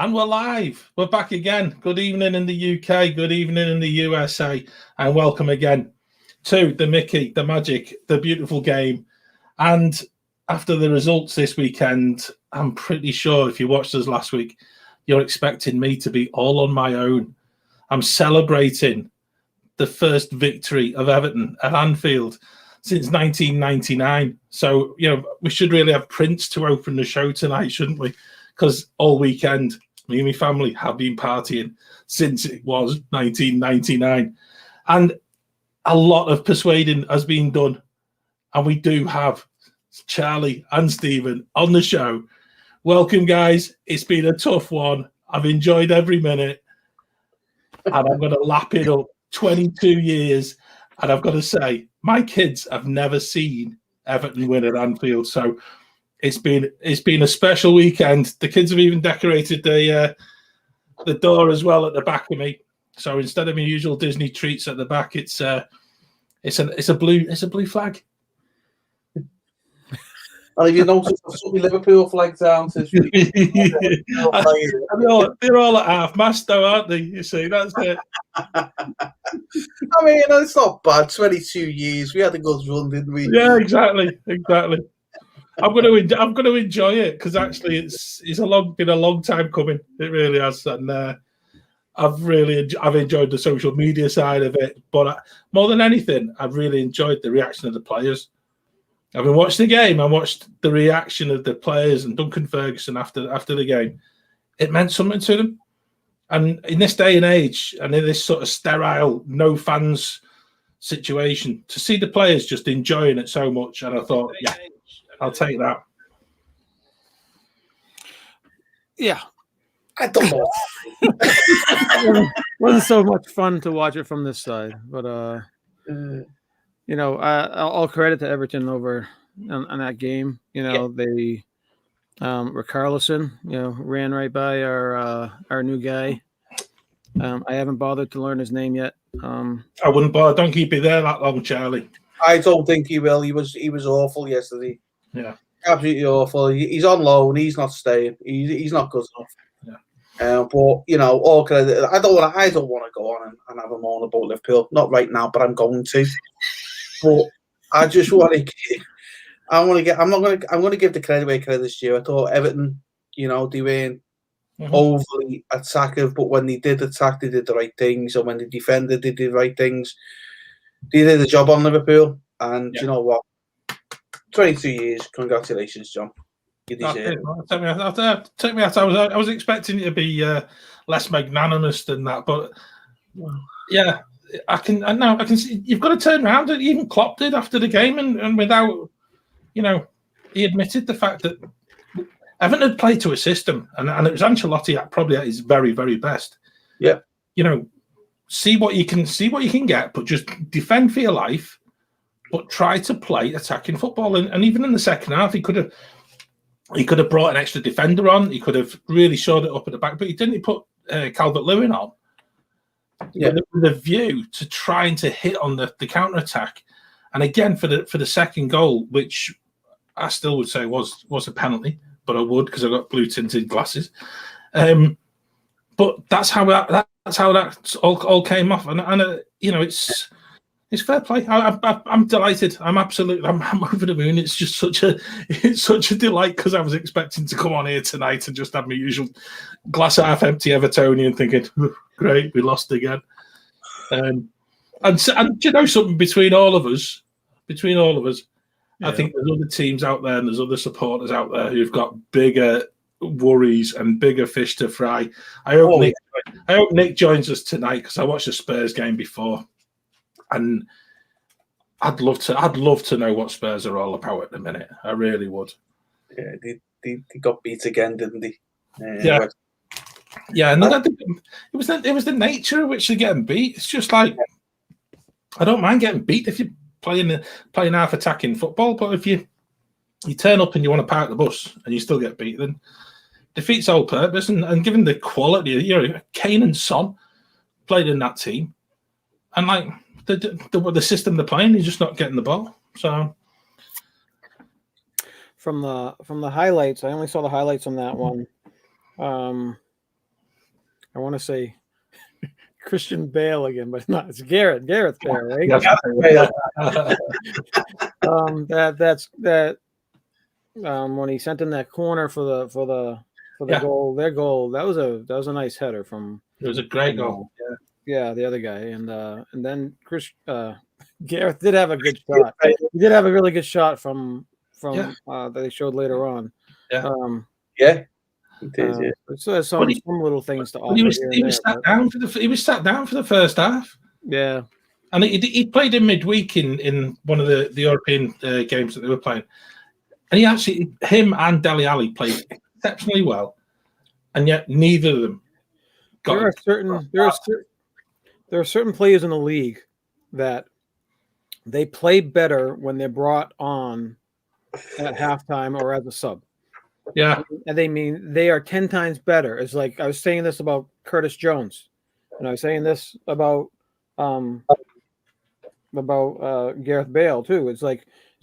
And we're live. We're back again. Good evening in the UK. Good evening in the USA. And welcome again to the Mickey, the Magic, the beautiful game. And after the results this weekend, I'm pretty sure if you watched us last week, you're expecting me to be all on my own. I'm celebrating the first victory of Everton at Anfield since 1999. So, we should really have Prince to open the show tonight, shouldn't we? Because all weekend, me and my family have been partying since it was 1999. And a lot of persuading has been done. And we do have Charlie and Stephen on the show. Welcome, guys. It's been a tough one. I've enjoyed every minute. And I'm going to lap it up. 22 years. And I've got to say, my kids have never seen Everton win at Anfield. So it's been a special weekend. The kids have even decorated the door as well at the back of me. So instead of my usual Disney treats at the back, it's a blue flag. And if you notice, there's some Liverpool flags down this week. They're all at half mast, though, aren't they? You see, that's it. I mean, it's not bad. 22 years. We had a good run, didn't we? Yeah, exactly. I'm going to enjoy it because actually it's been a long time coming. It really has, and I've enjoyed the social media side of it. But more than anything, I've really enjoyed the reaction of the players. I've been watching the game. I watched the reaction of the players and Duncan Ferguson after the game. It meant something to them. And in this day and age, and in this sort of sterile, no fans situation, to see the players just enjoying it so much, and I thought, yeah, I'll take that. Yeah. I don't know. It wasn't so much fun to watch it from this side, but all credit to Everton over on that game. They Richarlison, ran right by our new guy. I haven't bothered to learn his name yet. I wouldn't bother. Don't keep it there that long, Charlie. I don't think he will. He was awful yesterday. Yeah, absolutely awful. He's on loan. He's not staying. He's not good enough. Yeah. But all credit. I don't want to go on and have a moan about Liverpool. Not right now, but I'm going to. But I just want to. I'm going to give the credit where credit's due. I thought Everton, they weren't overly attacking, but when they did attack, they did the right things, and when they defended, they did the right things. They did the job on Liverpool, and you know what? 22 years. Congratulations, John. You deserve it. Take me out. I was expecting it to be less magnanimous than that, but yeah, I can see you've got to turn around. Even Klopp did after the game, and without, he admitted the fact that Everton had played to a system, and it was Ancelotti probably at his very, very best. Yeah, see what you can get, but just defend for your life, but try to play attacking football. And even in the second half, he could have brought an extra defender on. He could have really showed it up at the back, but he didn't. He put Calvert-Lewin on. Yeah, with a view to trying to hit on the counter attack. And again, for the second goal, which I still would say was a penalty, but I would because I've got blue tinted glasses. But that's how that all came off, and it's fair play. I'm delighted. I'm over the moon. It's just such a delight because I was expecting to come on here tonight and just have my usual glass half empty Evertonian thinking, great, we lost again. And something between all of us, I think there's other teams out there and there's other supporters out there who've got bigger worries and bigger fish to fry. I hope Nick joins us tonight because I watched the Spurs game before, and I'd love to know what Spurs are all about at the minute. I really would. Yeah, they got beat again, didn't they? Yeah, and I think it was the nature of which they're getting beat. It's just like I don't mind getting beat if you're playing half attacking football, but if you turn up and you want to park the bus and you still get beat, then defeats all purpose. And given the quality, Kane and Son played in that team, and like the system they're playing, he's just not getting the ball. So from the highlights, I only saw the highlights on that one. I want to say Christian Bale again, but not. It's Gareth Bale, right? When he sent in that corner for the goal, their goal, that was a nice header from. It was a great goal. Yeah, the other guy, and then Gareth did have a good shot. He did have a really good shot from that they showed later on. Yeah. So there's some little things to offer. He was sat down for the first half. Yeah, and he played in midweek in one of the European games that they were playing, and him and Dele Alli played exceptionally well, and yet neither of them. There are certain players in the league that they play better when they're brought on at halftime or as a sub. Yeah. And they are 10 times better. It's like I was saying this about Curtis Jones, and I was saying this about Gareth Bale too. It's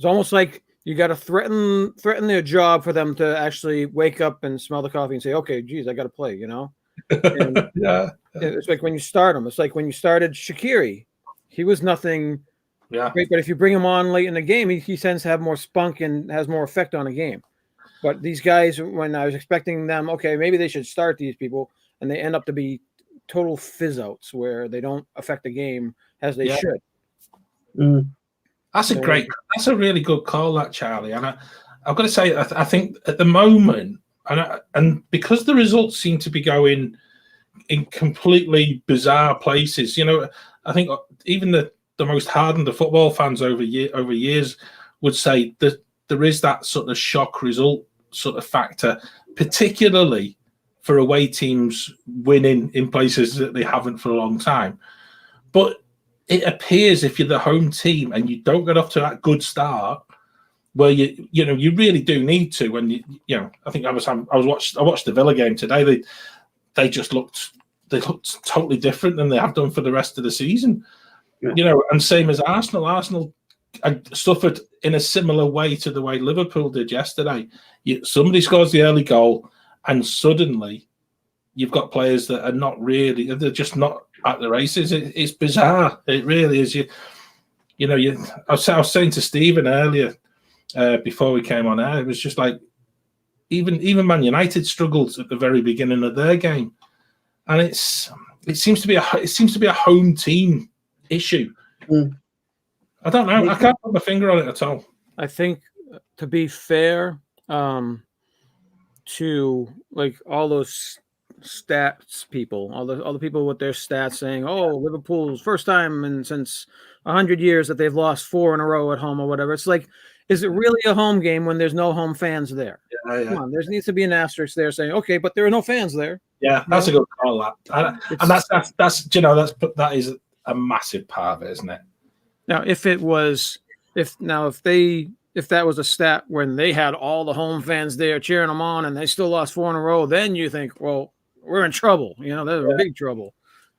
almost like you got to threaten their job for them to actually wake up and smell the coffee and say, "Okay, geez, I got to play," you know. And it's like when you start him. It's like when you started Shaqiri. He was nothing great, but if you bring him on late in the game, he tends to have more spunk and has more effect on a game. But these guys, when I was expecting them, okay, maybe they should start these people, and they end up to be total fizz-outs where they don't affect the game as they should. That's a really good call, that, Charlie. And I've got to say, I think at the moment, and because the results seem to be going in completely bizarre places, you know, I think even the most hardened of football fans over years would say that there is that sort of shock result sort of factor, particularly for away teams winning in places that they haven't for a long time. But it appears if you're the home team and you don't get off to that good start, where you really do need to. When I think I watched the Villa game today. They looked totally different than they have done for the rest of the season. Yeah. And same as Arsenal. Arsenal suffered in a similar way to the way Liverpool did yesterday. Somebody scores the early goal, and suddenly you've got players that are not really. They're just not at the races. It's bizarre. It really is. I was saying to Stephen earlier before we came on air, it was just like even Man United struggled at the very beginning of their game, and it seems to be a home team issue. I don't know. I can't put my finger on it at all. I think, to be fair, to like all those stats people, all the people with their stats saying, "Oh, Liverpool's first time since 100 years that they've lost 4 in a row at home," or whatever. It's like, is it really a home game when there's no home fans there? Yeah. Come on, there needs to be an asterisk there saying, "Okay, but there are no fans there." Yeah, that's a good call. That is a massive part of it, isn't it? Now, if that was a stat when they had all the home fans there cheering them on and they still lost 4 in a row, then you think, well, we're in trouble. They're in big trouble.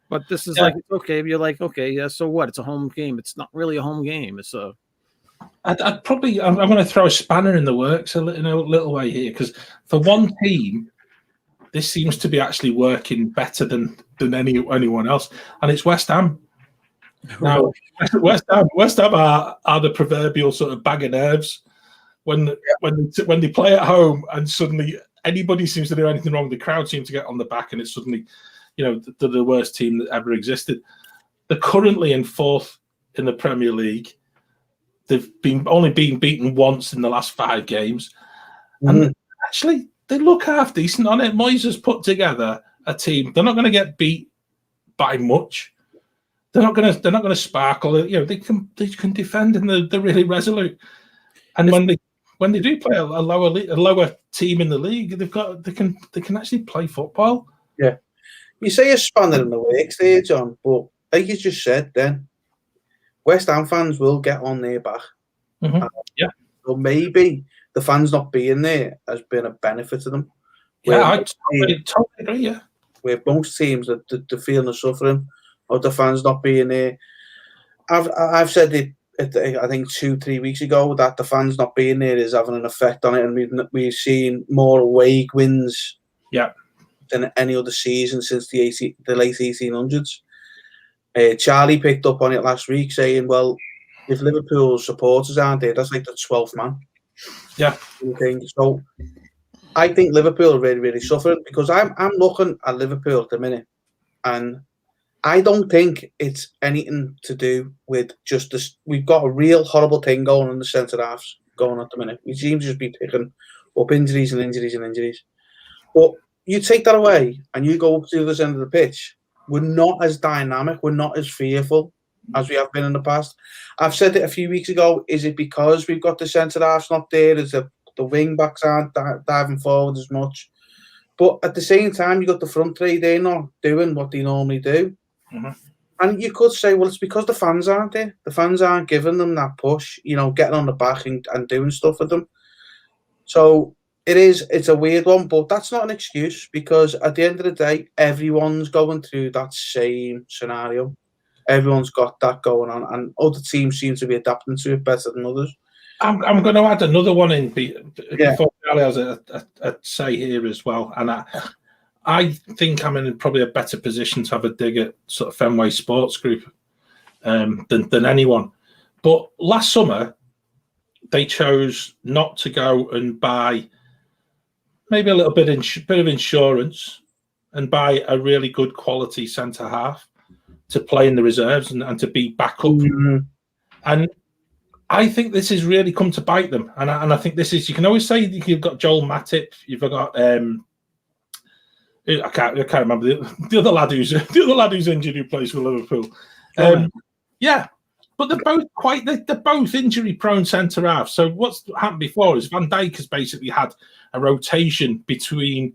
But this is like, it's okay. You're like, okay, yeah, so what? It's a home game. It's not really a home game. It's a. I'm going to throw a spanner in the works in a little way here, because for one team, this seems to be actually working better than anyone else, and it's West Ham. Now, West Ham are the proverbial sort of bag of nerves when they play at home, and suddenly anybody seems to do anything wrong, the crowd seems to get on the back, and it's suddenly, they're the worst team that ever existed. They're currently in 4th in the Premier League. They've only been beaten once in the last 5 games, and actually they look half decent on it. Moyes has put together a team. They're not going to get beat by much. They're not going to sparkle. They can defend, and they're really resolute. And when they do play a lower team in the league, they can actually play football. Yeah, you say a spanner in the works there, John, but like you just said, then West Ham fans will get on their back. Yeah, so maybe the fans not being there has been a benefit to them. Yeah, I totally agree. Yeah, where most teams are feeling the suffering of the fans not being there. I've said it, I think 2-3 weeks ago, that the fans not being there is having an effect on it, and we've seen more away wins. Yeah, than any other season since the late 1800s. Charlie picked up on it last week, saying, "Well, if Liverpool supporters aren't there, that's like the 12th man." Yeah. So I think Liverpool are really, really suffering because I'm looking at Liverpool at the minute, and I don't think it's anything to do with just this. We've got a real horrible thing going on the centre halves going at the minute. We seem to just be picking up injuries and injuries and injuries. But you take that away and you go up to the other end of the pitch. We're not as dynamic. We're not as fearful as we have been in the past. I've said it a few weeks ago. Is it because we've got the centre halves not there? Is the wing backs aren't diving forward as much? But at the same time, you got the front three. They're not doing what they normally do. Mm-hmm. And you could say, well, it's because the fans aren't there. The fans aren't giving them that push, getting on the back and doing stuff with them. So it's a weird one, but that's not an excuse because at the end of the day, everyone's going through that same scenario. Everyone's got that going on, and other teams seem to be adapting to it better than others. I'm going to add another one in before Charlie has a say here as well, and I think I'm in probably a better position to have a dig at sort of Fenway Sports Group than anyone. But last summer, they chose not to go and buy maybe a little bit of insurance and buy a really good quality centre half to play in the reserves and to be back up. Mm-hmm. And I think this has really come to bite them. And I think this is, you can always say you've got Joel Matip, you've got I can't remember the other lad who's injured who plays for Liverpool. Yeah, but they're both injury prone centre halves. So what's happened before is Van Dijk has basically had a rotation between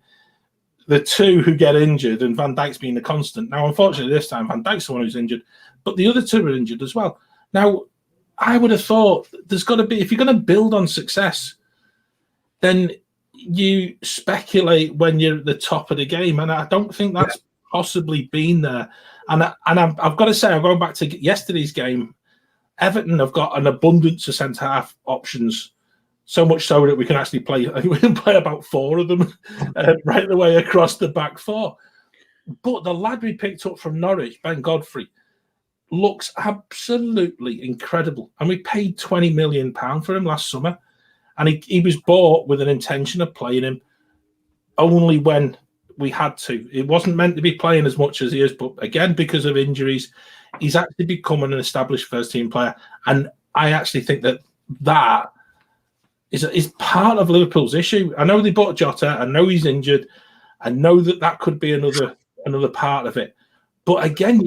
the two who get injured, and Van Dijk's been the constant. Now, unfortunately, this time Van Dijk's the one who's injured, but the other two are injured as well. Now, I would have thought there's got to be, if you're going to build on success, then you speculate when you're at the top of the game, and I don't think that's possibly been there. And I've got to say, I'm going back to yesterday's game. Everton have got an abundance of centre half options, so much so that we can actually play. We can play about 4 of them right the way across the back 4. But the lad we picked up from Norwich, Ben Godfrey, looks absolutely incredible, and we paid £20 million for him last summer. And he was bought with an intention of playing him only when we had to. It wasn't meant to be playing as much as he is, but again, because of injuries, he's actually become an established first-team player. And I actually think that is part of Liverpool's issue. I know they bought Jota. I know he's injured. I know that could be another part of it. But again,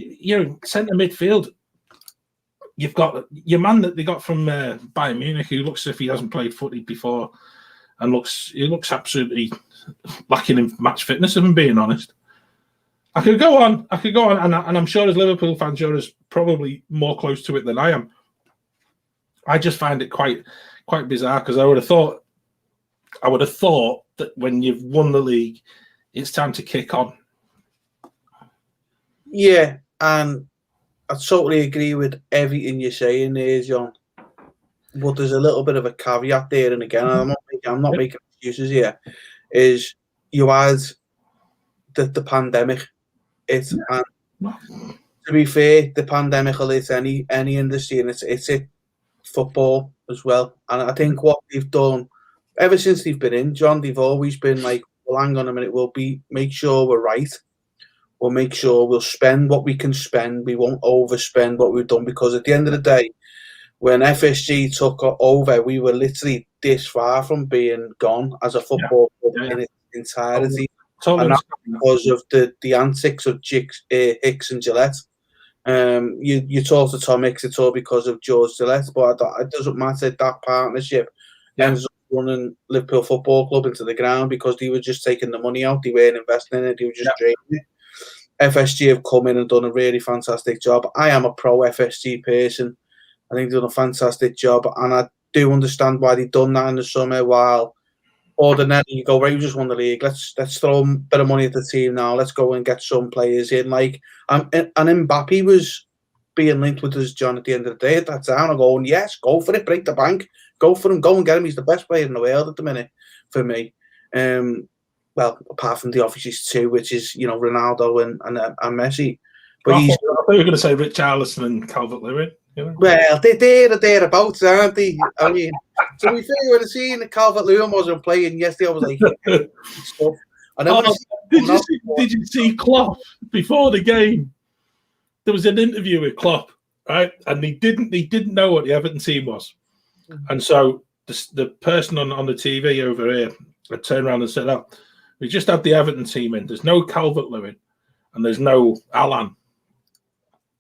centre midfield, you've got your man that they got from Bayern Munich, who looks as if he hasn't played footy before, and he looks absolutely lacking in match fitness, if I'm being honest. I could go on, and I'm sure as Liverpool fans, you're probably more close to it than I am. I just find it quite bizarre because I would have thought that when you've won the league, it's time to kick on. Yeah, and I totally agree with everything you're saying there, John. But there's a little bit of a caveat there, and again, I'm not making excuses here. Is you add the pandemic? And to be fair, the pandemic will hit any industry, and it's hit football as well. And I think what they've done ever since they've been in, John, they've always been like, well, hang on a minute, make sure we're right. We'll make sure we'll spend what we can spend. We won't overspend what we've done, because at the end of the day, when FSG took over, we were literally this far from being gone as a football club in its entirety. And that's because of the antics of Hicks and Gillette. You talk to Tom Hicks, it's all because of George Gillette, but it doesn't matter. That partnership ends up running Liverpool Football Club into the ground because they were just taking the money out. They weren't investing in it. They were just draining it. FSG have come in and done a really fantastic job. I am a pro FSG person. I think they've done a fantastic job, and I do understand why they've done that in the summer. While ordinarily you go, right, we just won the league. Let's throw a bit of money at the team now. Let's go and get some players in. And Mbappe was being linked with us, John, at the end of the day at that time. I'm going, yes, go for it, break the bank, go for him, go and get him. He's the best player in the world at the minute for me. well, apart from the obvious two, which is Ronaldo and Messi. But I thought you were going to say Richarlison and Calvert-Lewin. You know? Well, they're thereabouts, aren't they? I mean, to be fair, when I seen that Calvert-Lewin wasn't playing yesterday, I was like, stuff. Did you see Klopp before the game? There was an interview with Klopp, right? And he didn't know what the Everton team was. And so the person on the TV over here had turned around and said, "Oh, we just had the Everton team in. There's no Calvert-Lewin and there's no Alan."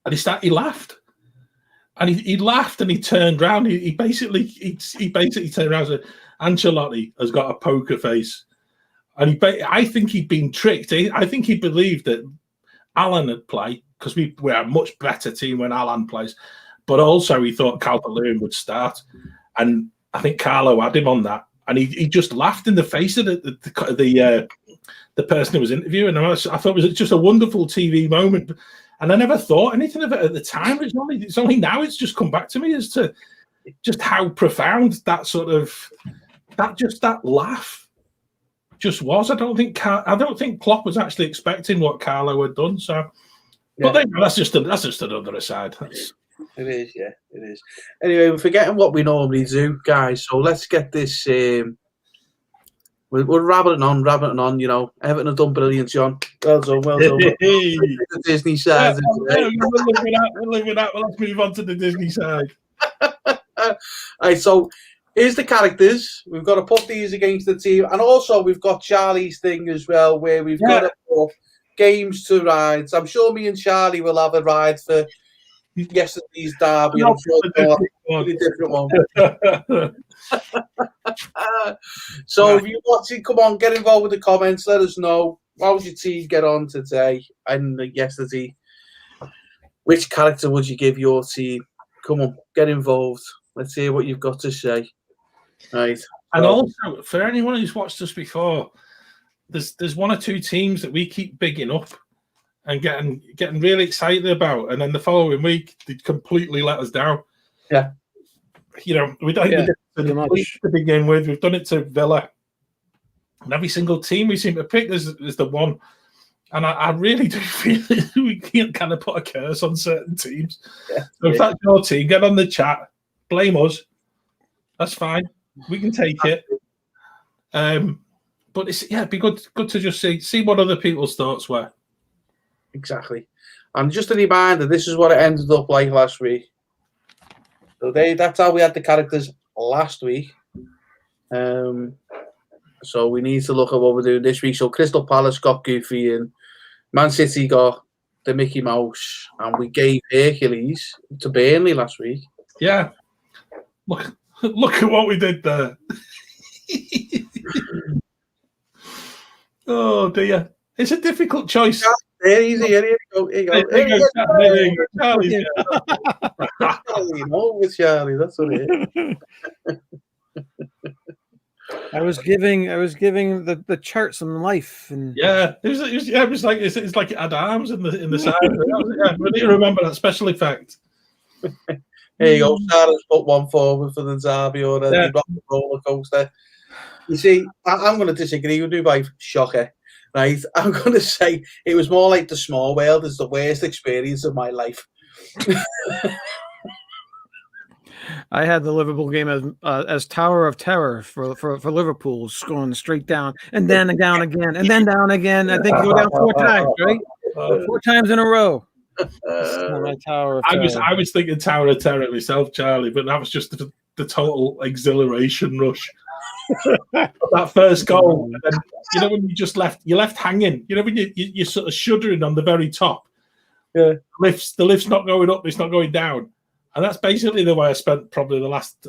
And he laughed. And he laughed and he turned around. He basically turned around and said, "Ancelotti has got a poker face." And I think he'd been tricked. I think he believed that Alan had played because we're a much better team when Alan plays. But also he thought Calvert-Lewin would start. And I think Carlo had him on that. And he just laughed in the face of the person who was interviewing. And I thought it was just a wonderful TV moment. And I never thought anything of it at the time. It's only now it's just come back to me as to just how profound that that laugh just was. I don't think Klopp was actually expecting what Carlo had done. So, yeah. But that's just another aside. It is, yeah, it is. Anyway, we're forgetting what we normally do, guys. So let's get this. We're rabbiting on. You know, Everton have done brilliant, John. Well done. The Disney side. We're living that. Well, let's move on to the Disney side. All right, so here's the characters. We've got to put these against the team. And also, we've got Charlie's thing as well, where we've got to put games to rides. I'm sure me and Charlie will have a ride for yesterday's derby. I'm sure a different one. So if you're watching, come on, get involved with the comments. Let us know. How would your team get on today and yesterday? Which character would you give your team? Come on, get involved. Let's hear what you've got to say. Right. And also, for anyone who's watched us before, there's one or two teams that we keep bigging up and getting really excited about, and then the following week they completely let us down. Yeah. You know, we did it to begin with. We've done it to Villa. And every single team we seem to pick is the one. And I really do feel that we can't kind of put a curse on certain teams. Yeah. So if that's your team, get on the chat. Blame us. That's fine. We can take it. But it'd be good to just see what other people's thoughts were. Exactly. And just a reminder, this is what it ended up like last week. So that's how we had the characters last week. So we need to look at what we're doing this week. So Crystal Palace got Goofy and Man City got the Mickey Mouse, and we gave Hercules to Burnley last week. Yeah. Look at what we did there. Oh dear. It's a difficult choice. There, easy. Here you go. Charlie. With Charlie, that's what it is. I was giving the chart some life, and it was like it's like it had arms in the side. We need to remember that special effect. Here you go. Sarah's put one forward for the derby already. Yeah. Roller coaster. You see, I'm going to disagree with you by shocker. Right, I'm going to say it was more like the Small World is the worst experience of my life. I had the Liverpool game as Tower of Terror for Liverpool, going straight down and then down again and then down again. I think you go down 4 times, right? 4 times in a row. My Tower of Terror. I was thinking Tower of Terror myself, Charlie, but that was just the total exhilaration rush. That first goal, and then, you know, when you're left hanging, you know, when you're sort of shuddering on the very top. Yeah, the lift's not going up, it's not going down, and that's basically the way I spent probably the last,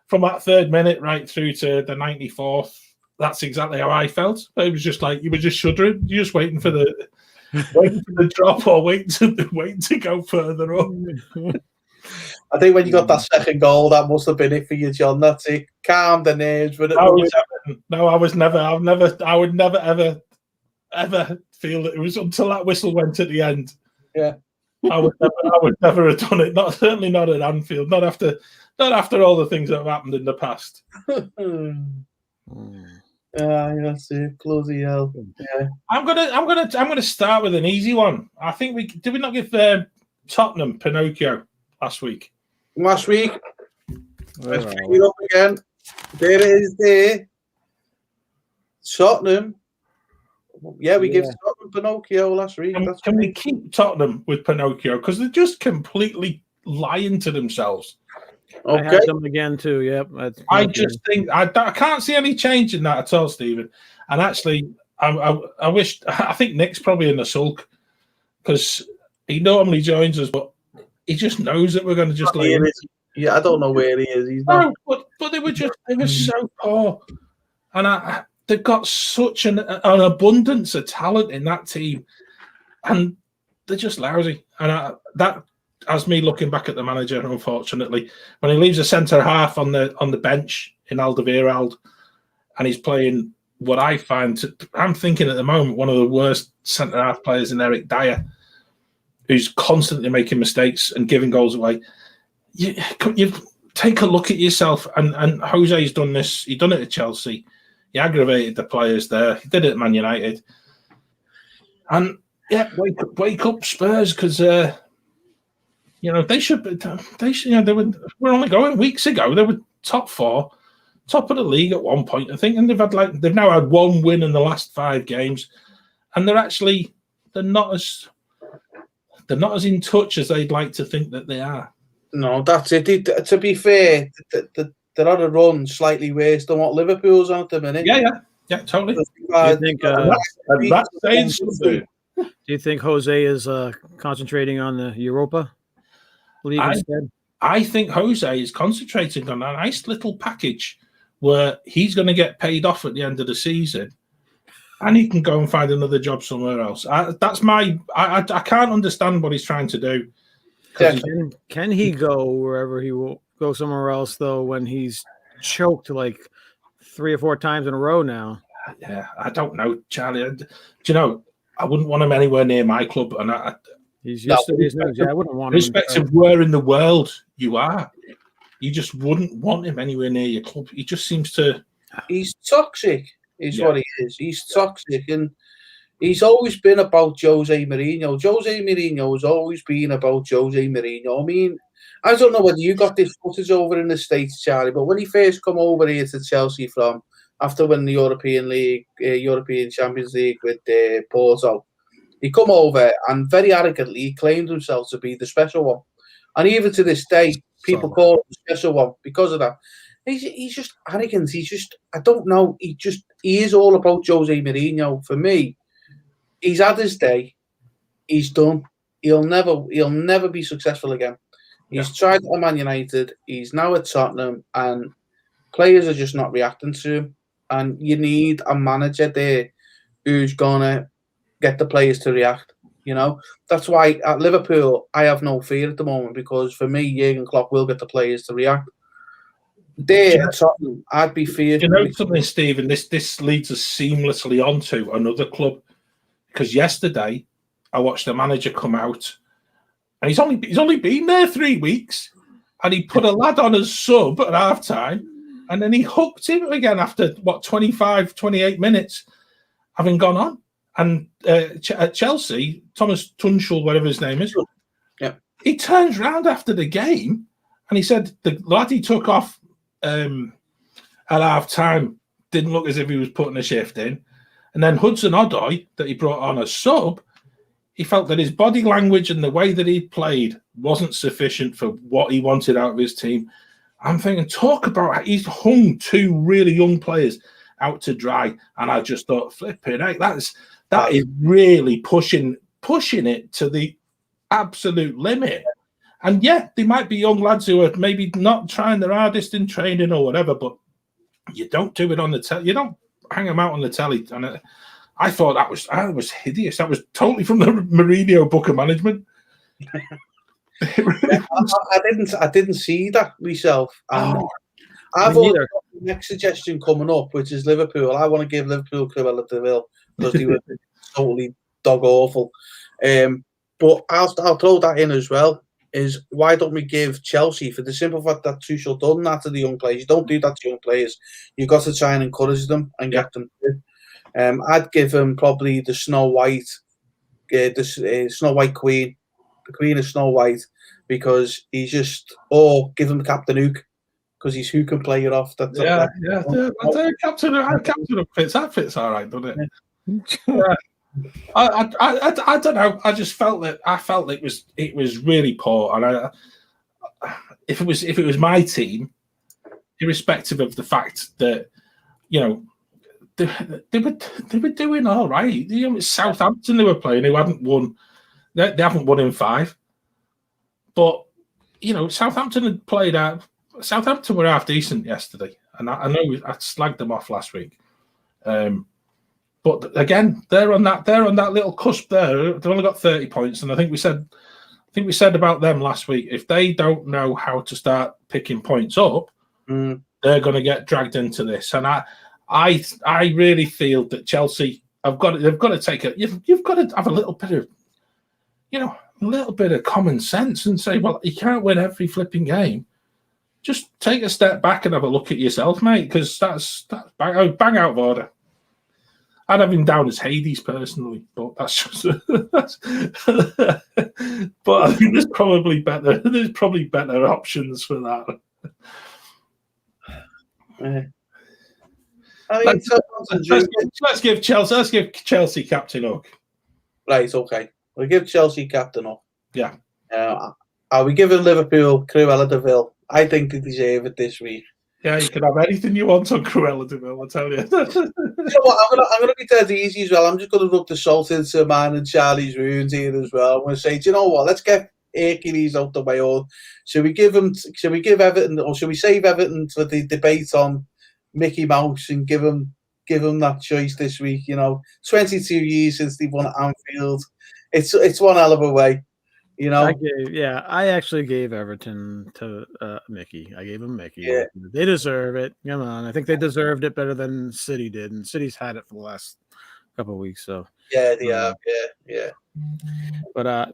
from that 3rd minute right through to the 94th. That's exactly how I felt. It was just like you were just shuddering, you're just waiting for the drop or waiting to go further up. I think when you got that second goal, that must have been it for you, John. That's it. Calm the nerves. But I would never ever feel that it was until that whistle went at the end. Yeah, I would never have done it. Certainly not at Anfield. Not after all the things that have happened in the past. That's it. Bloody hell. Yeah. I'm gonna start with an easy one. I think did we not give Tottenham Pinocchio last week? Last week, let's pick it up again. There it is. There, Tottenham. Yeah, we give Tottenham Pinocchio last week. Can we keep Tottenham with Pinocchio because they're just completely lying to themselves? Okay. I had them again too. Yep. I just think I can't see any change in that at all, Stephen. And actually, I think Nick's probably in the sulk because he normally joins us, but he just knows that we're going to just like. Yeah, I don't know where he is. He's not. No, but they were so poor, and they've got such an abundance of talent in that team, and they're just lousy. And that has me looking back at the manager. Unfortunately, when he leaves a centre half on the bench in Alderweireld, and he's playing what I find, I'm thinking at the moment, one of the worst centre half players in Eric Dyer, who's constantly making mistakes and giving goals away. You take a look at yourself, and Jose's done this. He done it at Chelsea. He aggravated the players there. He did it at Man United. And yeah, wake up, Spurs, because they should. They were only going weeks ago. They were top 4, top of the league at one point, I think, and they've now had 1 win in the last 5 games, and they're not as in touch as they'd like to think that they are. No, that's it. To be fair, they're on a run slightly worse than what Liverpool's on at the minute. Yeah, totally. Do you think Jose is concentrating on the Europa League instead? I think Jose is concentrating on a nice little package where he's going to get paid off at the end of the season, and he can go and find another job somewhere else. I can't understand what he's trying to do. Can he go wherever he will go somewhere else though when he's choked like 3 or 4 times in a row now? Yeah, I don't know, Charlie. Do you know, I wouldn't want him anywhere near my club, and he's used to his news. Yeah, I wouldn't want him. Irrespective of where in the world you are, you just wouldn't want him anywhere near your club. He just seems to. He's toxic, what he is. He's toxic, and he's always been about Jose Mourinho. Jose Mourinho has always been about Jose Mourinho. I mean, I don't know whether you got this footage over in the States, Charlie, but when he first come over here to Chelsea after winning the European Champions League with Porto, he come over and very arrogantly he claimed himself to be the special one. And even to this day, people call him the special one because of that. He's just arrogant. I don't know. He is all about Jose Mourinho. For me, he's had his day. He's done. He'll never be successful again. He's tried at Man United. He's now at Tottenham, and players are just not reacting to him. And you need a manager there who's gonna get the players to react. That's why at Liverpool I have no fear at the moment, because for me, Jurgen Klopp will get the players to react. There at Tottenham, I'd be feared. You know something, Stephen? This leads us seamlessly onto another club, because yesterday I watched the manager come out, and he's only been there 3 weeks, and he put a lad on as sub at halftime, and then he hooked him again after 25, 28 minutes, having gone on. And at Chelsea, Thomas Tuchel, whatever his name is, he turns around after the game, and he said the lad he took off at half time didn't look as if he was putting a shift in. And then Hudson-Odoi, that he brought on as sub, he felt that his body language and the way that he played wasn't sufficient for what he wanted out of his team. I'm thinking, talk about he's hung 2 really young players out to dry, and I just thought, flipping heck, that is really pushing it to the absolute limit. And yeah, they might be young lads who are maybe not trying their hardest in training or whatever, but you don't do it on the telly. You don't hang them out on the telly. And I thought that was hideous. That was totally from the Mourinho book of management. I didn't see that myself. I've already got the next suggestion coming up, which is Liverpool. I want to give Liverpool Cruella de Vil because they were totally dog awful. But I'll throw that in as well. is why don't we give Chelsea, for the simple fact that Tuchel done that to the young players? You don't do that to young players. You've got to try and encourage them and get them through. I'd give him probably the Snow White, Snow White Queen, the Queen of Snow White, because he's just, or give him Captain Hook, because he's who can play it off. Captain Hook fits. That fits all right, doesn't it? Yeah. I don't know. I just felt that it was really poor, and if it was my team, irrespective of the fact that they were doing all right. It was Southampton they were playing, who hadn't won. They haven't won in 5, but Southampton had played out. Southampton were half decent yesterday, and I know I slagged them off last week. But again, they're on that little cusp there. They've only got 30 points, and I think we said about them last week. If they don't know how to start picking points up, they're going to get dragged into this. And I really feel that Chelsea they've got to take it. You've got to have a little bit of common sense and say, well, you can't win every flipping game. Just take a step back and have a look at yourself, mate, because that's bang out of order. I'd have him down as Hades personally, but that's just. But I think there's probably better options for that. Let's give Chelsea Captain Hook. Right, okay. We'll give Chelsea Captain Hook. Yeah. Are we giving Liverpool Cruella de Vil? I think they deserve it this week. Yeah, you can have anything you want on Cruella de Vil, I tell you. You know what? I'm gonna be dead easy as well. I'm just gonna rub the salt into mine and Charlie's wounds here as well. I'm gonna say, do you know what? Let's get Hercules out the way. Or should we give Everton, or should we save Everton for the debate on Mickey Mouse and give them that choice this week? 22 years since they won at Anfield. It's one hell of a way. I actually gave Everton to Mickey. I gave him Mickey. Yeah. They deserve it. Come on. I think they deserved it better than City did, and City's had it for the last couple of weeks. So yeah, they have. Yeah. But I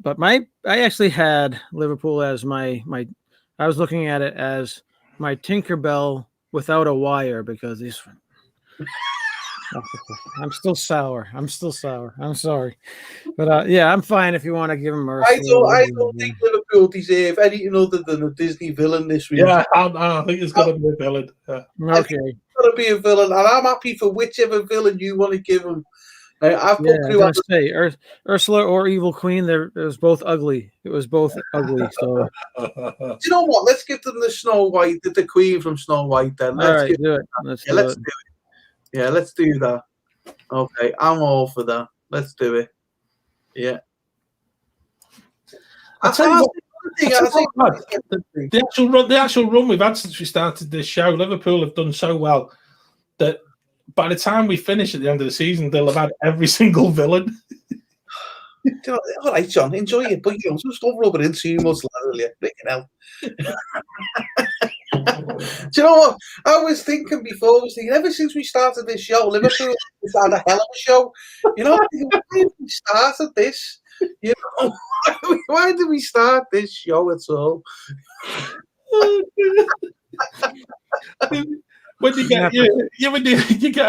actually had Liverpool as my. I was looking at it as my Tinkerbell without a wire, because these. I'm still sour. I'm sorry, but I'm fine if you want to give him Ursula. I don't think Liverpool deserve anything other than a Disney villain this week. Yeah, I think it's got to be a villain. Yeah. Okay, it's got to be a villain, and I'm happy for whichever villain you want to give him. I've got Ursula or Evil Queen. It was both ugly. It was both ugly. So do you know what? Let's give them the Snow White, the Queen from Snow White. Then let's do it. Let's do it. Yeah, let's do that. Okay, I'm all for that. Let's do it. Yeah. The actual run we've had since we started this show, Liverpool have done so well that by the time we finish at the end of the season, they'll have had every single villain. All right, John, enjoy it, but just don't rub it in too much, will you? Freaking hell. Do you know what? I was thinking ever since we started this show, Liverpool has had a hell of a show. Why did we started this? Why did we start this show at all? When you get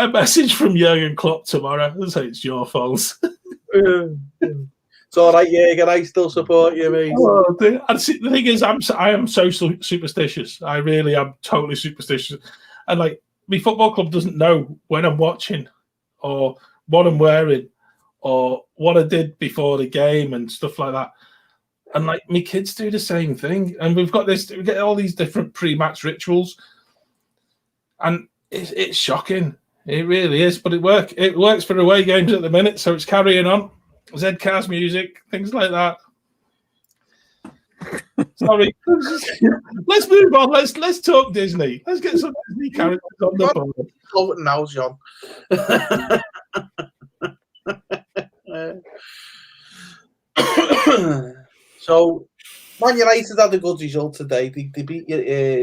a message from Jurgen Klopp tomorrow, and say it's your fault. It's all right, Jurgen. I still support you, mate. The thing is, I am so superstitious. I really am totally superstitious, and my football club doesn't know when I'm watching, or what I'm wearing, or what I did before the game and stuff like that. And my kids do the same thing, and we get all these different pre-match rituals, and it's shocking. It really is, but it works for away games at the minute, so it's carrying on. Z-Cars music, things like that. Sorry. Let's move on. Let's talk Disney. Let's get some Disney characters on the board. Floating now, John. So, Man United had a good result today. They beat,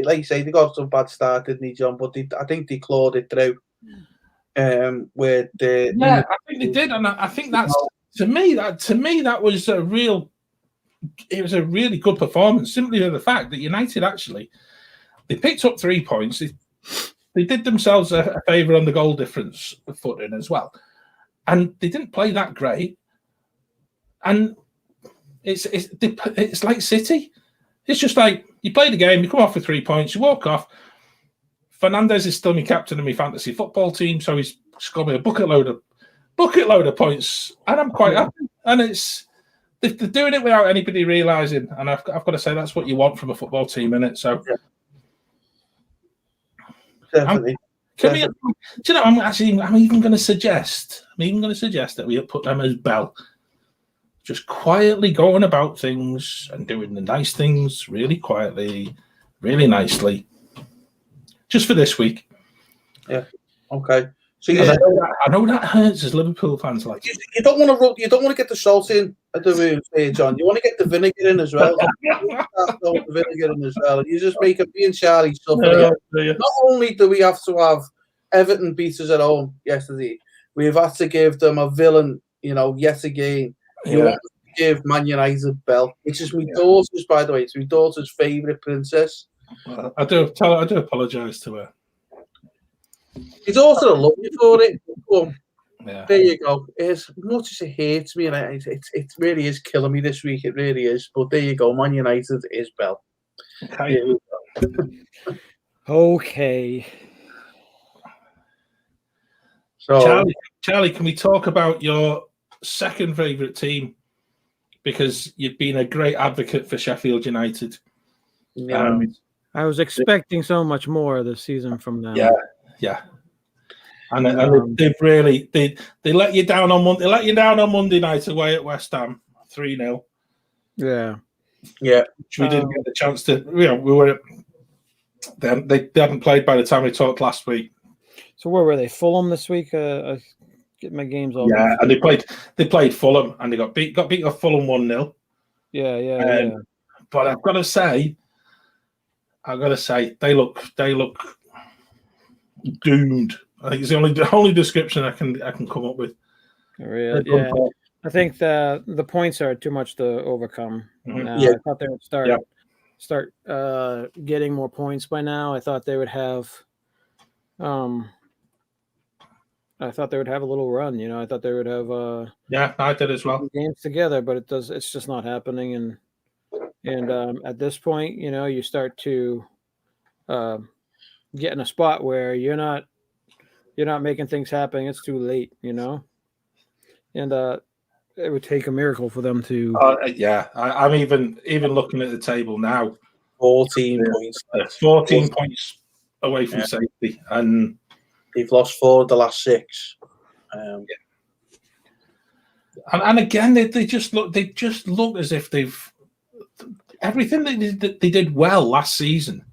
like you say, they got some bad start, didn't they, John? But I think they clawed it through. I think they did, and I think that's to me that was a real it was a really good performance, simply for the fact that United actually they picked up 3 points. They did themselves a favour on the goal difference footing as well, and they didn't play that great. And it's like City. It's just like you play the game, you come off with 3 points, you walk off. Fernandes is still my captain in my fantasy football team, so he's scored me a bucket load of points, and I'm quite happy. And they're doing it without anybody realising, and I've got to say that's what you want from a football team, innit? So, definitely. Do you know? I'm even going to suggest that we put them as Bell, just quietly going about things and doing the nice things really quietly, really nicely, just for this week. Yeah. Okay. So I know that hurts as Liverpool fans. Like you don't want to get the salt in at the wound here, John. You want to get the vinegar in as well. The vinegar in as well. You just make me and Charlie suffer. Not only do we have to have Everton beat us at home yesterday, we've had to give them a villain, yet again. You want to give Man United Bell, which is my daughter's, by the way. It's my daughter's favourite princess. I do apologise to her. His daughter will love you for it. Yeah. There you go. As much as it hates me, and it really is killing me this week. It really is. But there you go. Man United is Bell. Okay. So, Charlie, can we talk about your second favourite team? Because you've been a great advocate for Sheffield United. Yeah. I was expecting so much more this season from them. Yeah. And they've really they let you down on Monday. They let you down on Monday night away at West Ham, 3-0. Yeah. Which we didn't get the chance to. We were. They hadn't played by the time we talked last week. So where were they? Fulham this week. I get my games all. Yeah, and they played Fulham and they got beat off Fulham 1-0. Yeah. But I've got to say, they look doomed. I think it's the only description I can come up with. Really? Yeah. I think the points are too much to overcome. Mm-hmm. I thought they would start getting more points by now. I thought they would have a little run. I thought they would have I did as well. Games together, but it's just not happening. And at this point, you start to get in a spot where you're not making things happen. It's too late, and it would take a miracle for them to. I'm even looking at the table now. 14 points. 14 points away from safety, and they've lost 4 of the last 6. And again, they just look as if they've everything they did well last season.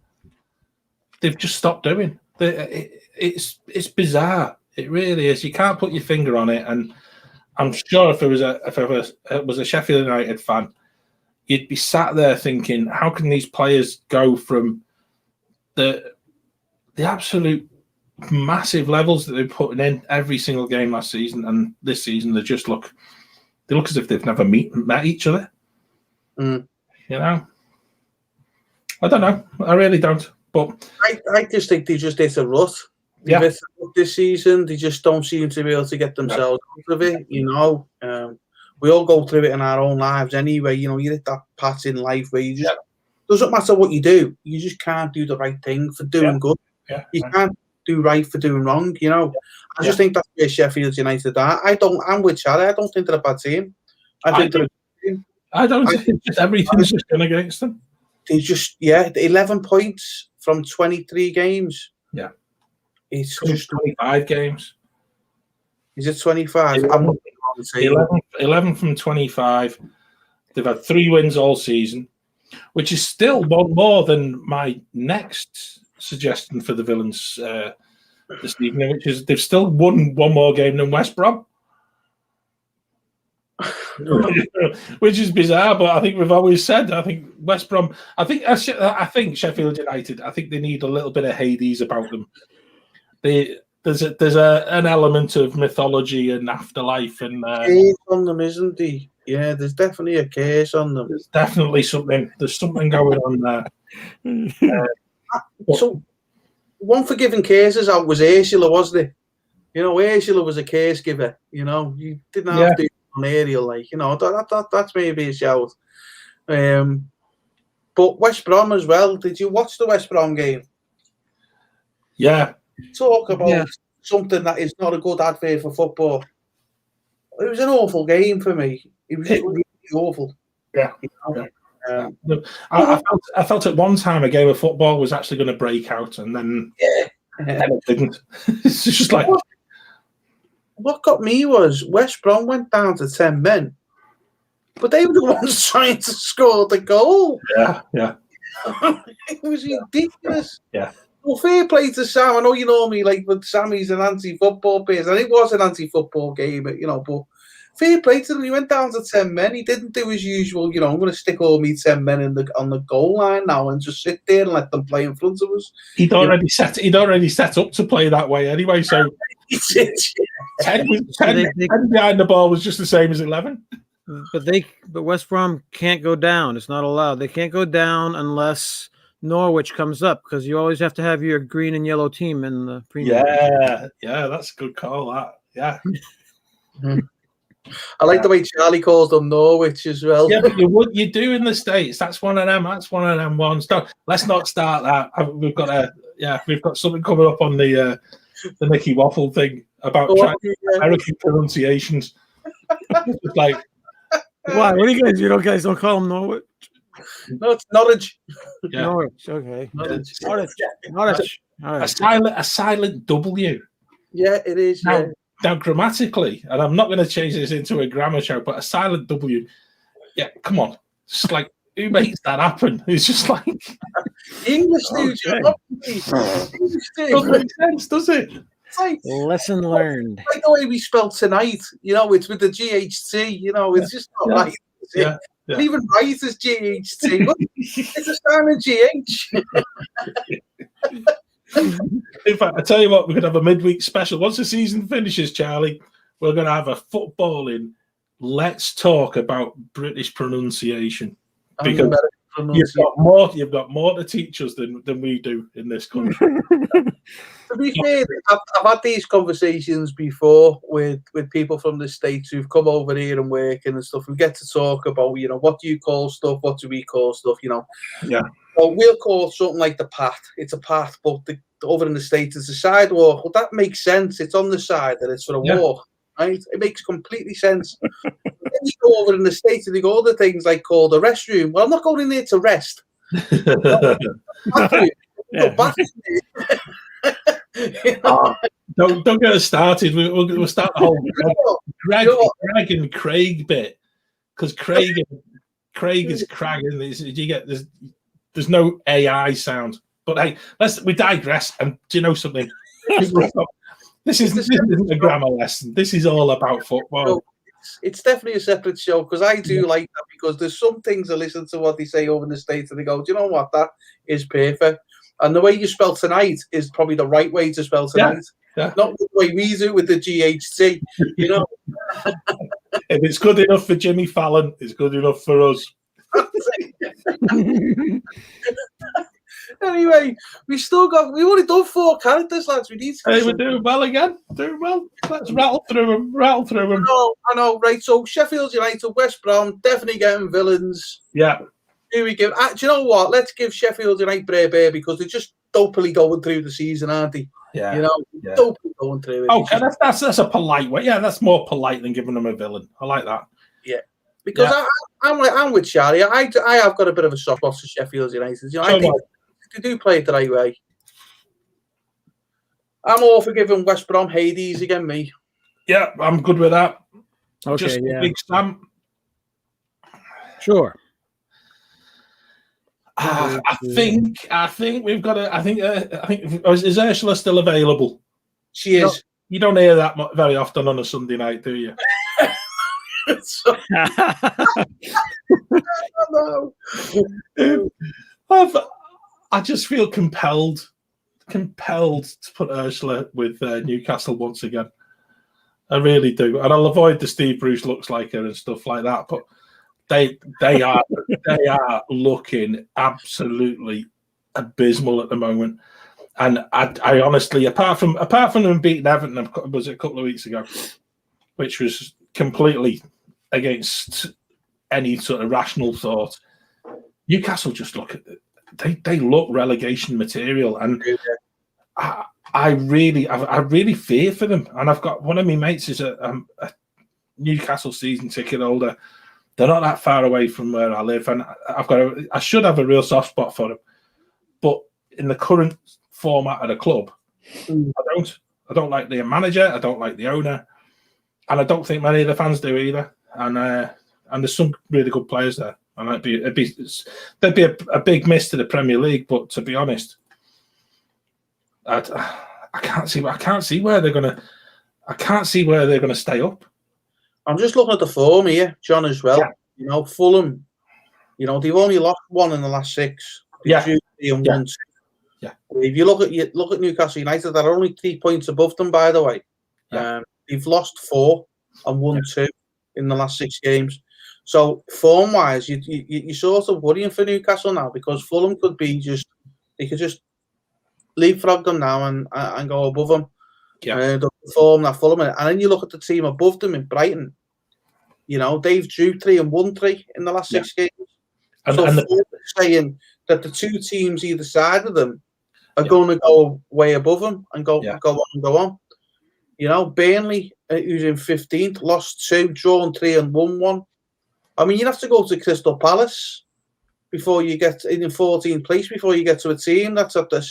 They've just stopped doing. It's bizarre. It really is. You can't put your finger on it. And I'm sure if it was a Sheffield United fan, you'd be sat there thinking, how can these players go from the absolute massive levels that they're putting in every single game last season and this season? They look as if they've never met each other. I don't know. I really don't. But I just think they just hit a rut. This season, they just don't seem to be able to get themselves out of it. We all go through it in our own lives anyway. You hit that patch in life where you just doesn't matter what you do, you just can't do the right thing for doing good. You can't do right for doing wrong. I just think that's where Sheffield United are. I'm with Charlie. I don't think they're a bad team. I think just everything's just going against them. They just 11 points from 23 games. Yeah. It's just 25 games. Is it 25? 11 from 25. They've had 3 wins all season, which is still one more than my next suggestion for the Villains this evening, which is they've still won one more game than West Brom. Which is bizarre, but I think we've always said, I think West Brom, I think Sheffield United, I think they need a little bit of Hades about them. There's an element of mythology and afterlife, and Hades on them, isn't he? Yeah, there's definitely a case on them. There's definitely something. There's something going on there. So, one for giving cases out was Ursula, wasn't it? You know, Ursula was a case giver. You know, you didn't have to on aerial, like, you know, that's maybe a shout. But West Brom as well. Did you watch the West Brom game? Yeah. Talk about something that is not a good advert for football. It was an awful game for me. It was really awful. Yeah. You know? I felt at one time a game of football was actually going to break out, and then it didn't. It's just like what got me was West Brom went down to 10 men, but they were the ones trying to score the goal. Yeah. It was ridiculous. Yeah. Well, fair play to Sam. I know you know me, like, but Sammy's an anti-football person, and it was an anti-football game, you know, but fair play to him. He went down to 10 men. He didn't do his usual, you know, I'm going to stick all me 10 men on the goal line now and just sit there and let them play in front of us. He'd already set up to play that way anyway, so 10 behind the ball was just the same as 11. But West Brom can't go down. It's not allowed. They can't go down unless Norwich comes up, because you always have to have your green and yellow team in the Premier League. Yeah, that's a good call. That I like the way Charlie calls them Norwich as well. Yeah, but you do in the States. That's one of them. That's one of them ones. Let's not start that. We've got something coming up on the Mickey Waffle thing about American pronunciations. It's like, why? What do you guys don't call them Norwich? No, it's Norwich. Yeah. Norwich, okay. Norwich. All right. A silent W. Yeah, it is. Now, grammatically, and I'm not going to change this into a grammar show, but a silent W. Yeah, come on. It's like, who makes that happen? It's just like English dude. Doesn't make sense, does it? It's like, lesson learned. Like the way we spell tonight, you know, it's with the GHT, you know, it's just not right. Yeah. And even right is GHT. Look, it's a silent GH. In fact, I tell you what, we're going to have a midweek special. Once the season finishes, Charlie, we're going to have a footballing Let's Talk about British pronunciation. Because you've got more to teach us than we do in this country. To be fair, I've had these conversations before with people from the States who've come over here and working and stuff. We get to talk about, you know, what do you call stuff? What do we call stuff? You know. Yeah. Well, we'll call something like the path. It's a path, but over in the States, it's a sidewalk. Well, that makes sense. It's on the side that it's for a walk, right? It makes completely sense. Then you go over in the States and you go other things like called a restroom. Well, I'm not going in there to rest. Don't get us started. We'll start the whole Greg and Craig bit, because Craig is Crag, and you get there's no AI sound. But hey, we digress. And do you know something? This isn't a grammar lesson. This is all about football. No, it's definitely a separate show, because I do like that, because there's some things I listen to what they say over in the States and they go, do you know what, that is perfect. And the way you spell tonight is probably the right way to spell tonight. Yeah. Not the way we do with the GHT, you know. If it's good enough for Jimmy Fallon, it's good enough for us. Anyway, we've only done 4 characters, lads. We need to. Hey, we're doing well again. Doing well. Let's rattle through them. I know, right? So Sheffield United, West Brom, definitely getting villains. Yeah. Who we give? Do you know what? Let's give Sheffield United Bray, because they're just dopely going through the season, aren't they? Yeah. You know, dopely going through it. Okay, that's a polite way. Yeah, that's more polite than giving them a villain. I like that. Yeah. Because I'm with Charlie. I have got a bit of a soft spot for Sheffield United. You know, I think they do play it the right way. I'm all for giving West Brom Hades again, me. Yeah, I'm good with that. Okay, just a big stamp. Sure. I think we've got to. I think is Ursula still available? She is. You don't hear that very often on a Sunday night, do you? I just feel compelled to put Ursula with Newcastle once again. I really do, and I'll avoid the Steve Bruce looks like her and stuff like that. But they are looking absolutely abysmal at the moment. And I honestly, apart from them beating Everton, was it a couple of weeks ago, which was completely against any sort of rational thought, Newcastle just they look relegation material, and I really fear for them. And I've got one of my mates is a Newcastle season ticket holder. They're not that far away from where I live, and I should have a real soft spot for them. But in the current format of the club, I don't like the manager, I don't like the owner, and I don't think many of the fans do either. And there's some really good players there, and there'd be a big miss to the Premier League. But to be honest, I can't see where they're gonna stay up. I'm just looking at the form here, John, as well. Yeah. You know, Fulham, they've only lost one in the last 6. Yeah. 2, 3 and 1. Yeah. If you look at Newcastle United, they're only 3 points above them, by the way. Yeah. They've lost 4 and won 2 in the last 6 games. So form-wise, you're sort of worrying for Newcastle now, because Fulham could just leapfrog them now and go above them. Yeah. The form that Fulham, and then you look at the team above them in Brighton. They've drew 3 and won 3 in the last 6 games. And saying that the 2 teams either side of them are going to go way above them and go on. Burnley, who's in 15th, lost 2, drawn 3 and won 1. I mean, you'd have to go to Crystal Palace before you get in 14th place, before you get to a team that's at the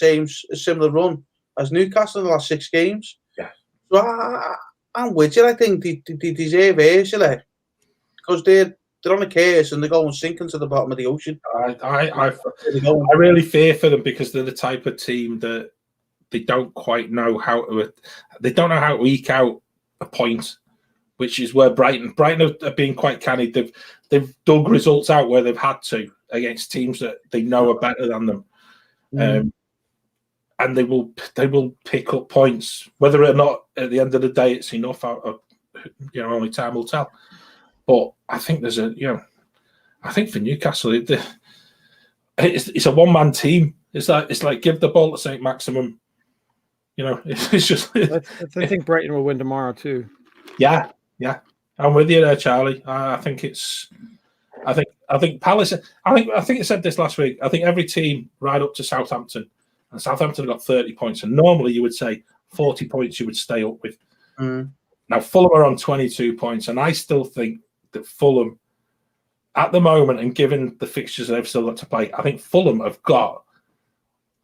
similar run as Newcastle in the last 6 games. Yeah. So I'm with you. I think they deserve actually, because they're on a case and they're going sinking to the bottom of the ocean. I really fear for them, because they're the type of team that they don't quite know how to. They don't know how to eke out a point, which is where Brighton have been quite canny. They've dug results out where they've had to against teams that they know are better than them, and they will pick up points, whether or not at the end of the day it's enough. Only time will tell. But I think I think for Newcastle, it's a one-man team. It's like give the ball to St. Maximum. It's just. I think Brighton will win tomorrow too. Yeah, I'm with you there, Charlie. I think Palace. I think I said this last week. I think every team right up to Southampton, and Southampton got 30 points, and normally you would say 40 points you would stay up with. Now Fulham are on 22 points, and I still think that Fulham, at the moment, and given the fixtures they've still got to play, I think Fulham have got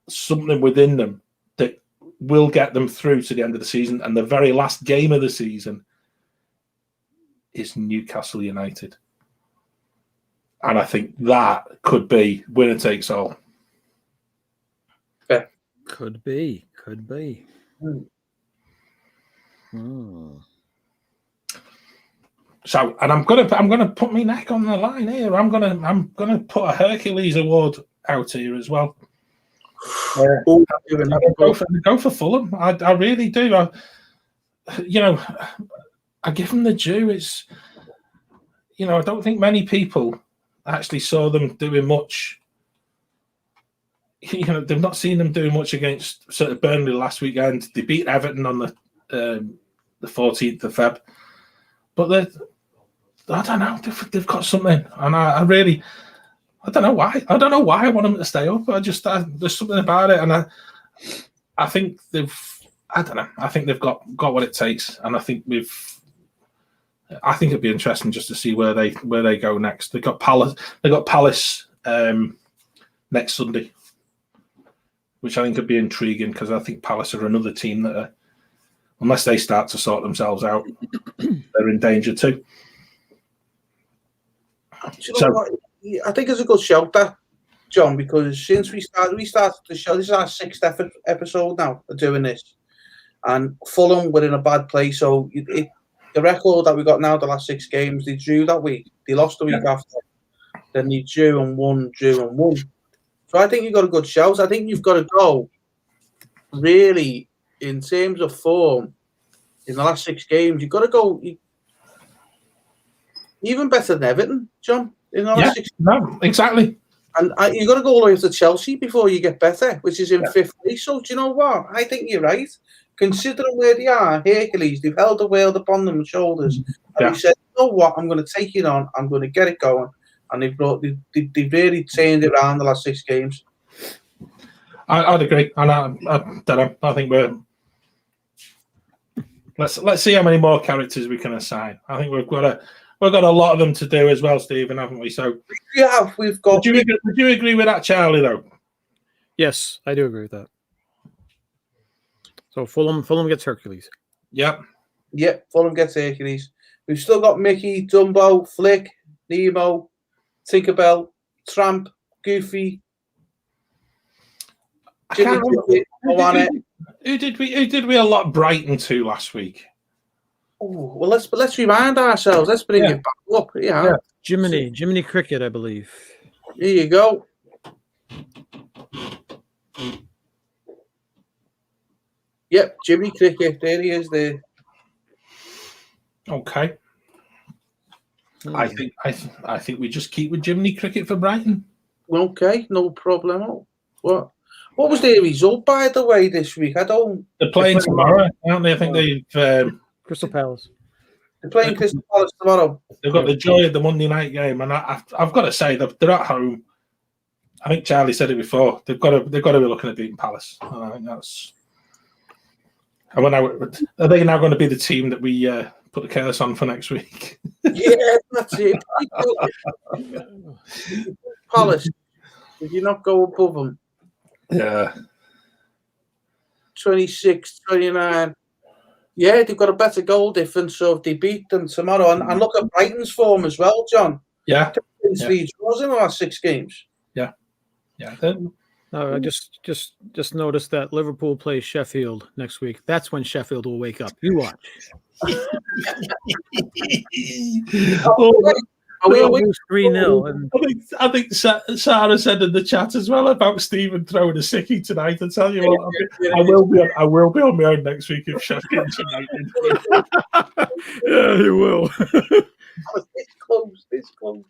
something within them that will get them through to the end of the season. And the very last game of the season is Newcastle United. And I think that could be winner takes all. Yeah. Could be. So, and I'm gonna put my neck on the line here. I'm gonna put a Hercules award out here as well. Go for Fulham. I really do. I give them the due. It's I don't think many people actually saw them doing much. They've not seen them doing much against sort of Burnley last weekend. They beat Everton on the 14th of Feb, but I don't know. They've got something, and I don't know why. I don't know why I want them to stay up. There's something about it, and I think they've. I don't know. I think they've got what it takes, and I think it'd be interesting just to see where they go next. They got Palace next Sunday, which I think could be intriguing, because I think Palace are another team that, unless they start to sort themselves out, they're in danger too. I think it's a good shout, that, John, because since we started the show, this is our 6th episode now of doing this, and Fulham were in a bad place. So the record that we got now, the last 6 games, they drew that week, they lost the week after, then they drew and won. So I think you've got a good shout. I think you've got to go, really, in terms of form, in the last 6 games. You've got to go even better than Everton, John. In the last 6 no, exactly. And you've got to go all the way to Chelsea before you get better, which is in 5th place. So, do you know what? I think you're right. Considering where they are, Hercules, they've held the world upon them shoulders. And he said, you know what? I'm going to take it on. I'm going to get it going. And they've really turned it around the last 6 games. I'd agree. And I don't know. I think let's see how many more characters we can assign. I think we've got a lot of them to do as well, Stephen, haven't we? So we've got. Would you agree with that, Charlie? Though. Yes, I do agree with that. So Fulham gets Hercules. Yep. Fulham gets Hercules. We've still got Mickey, Dumbo, Flick, Nemo, Tinkerbell, Tramp, Goofy. Who did we allot Brighton to last week? Oh, well, let's remind ourselves. Let's bring it back up. Yeah. Jiminy Cricket, I believe. Here you go. Yep, Jimmy Cricket. There he is. There. Okay. I think we just keep with Jiminy Cricket for Brighton. Okay, no problem. What was their result, by the way, this week? They're playing tomorrow, aren't they? I think they've Crystal Palace. They're playing Crystal Palace tomorrow. They've got the joy of the Monday night game, and I've got to say they're at home. I think Charlie said it before. They've got to be looking at beating Palace. I think that's. And are they now going to be the team that we put the curse on for next week? Yeah, that's it. Palace. Did you not go above them? Yeah. 26, 29. Yeah, they've got a better goal difference, so if they beat them tomorrow, and look at Brighton's form as well, John. Yeah. 3 draws in the last 6 games. Yeah. No, I just noticed that Liverpool plays Sheffield next week. That's when Sheffield will wake up. You watch. We'll lose 3-0. I think Sarah said in the chat as well about Stephen throwing a sickie tonight. I tell you what, I will be on my own next week if Sheffield United. Yeah, he will. This close.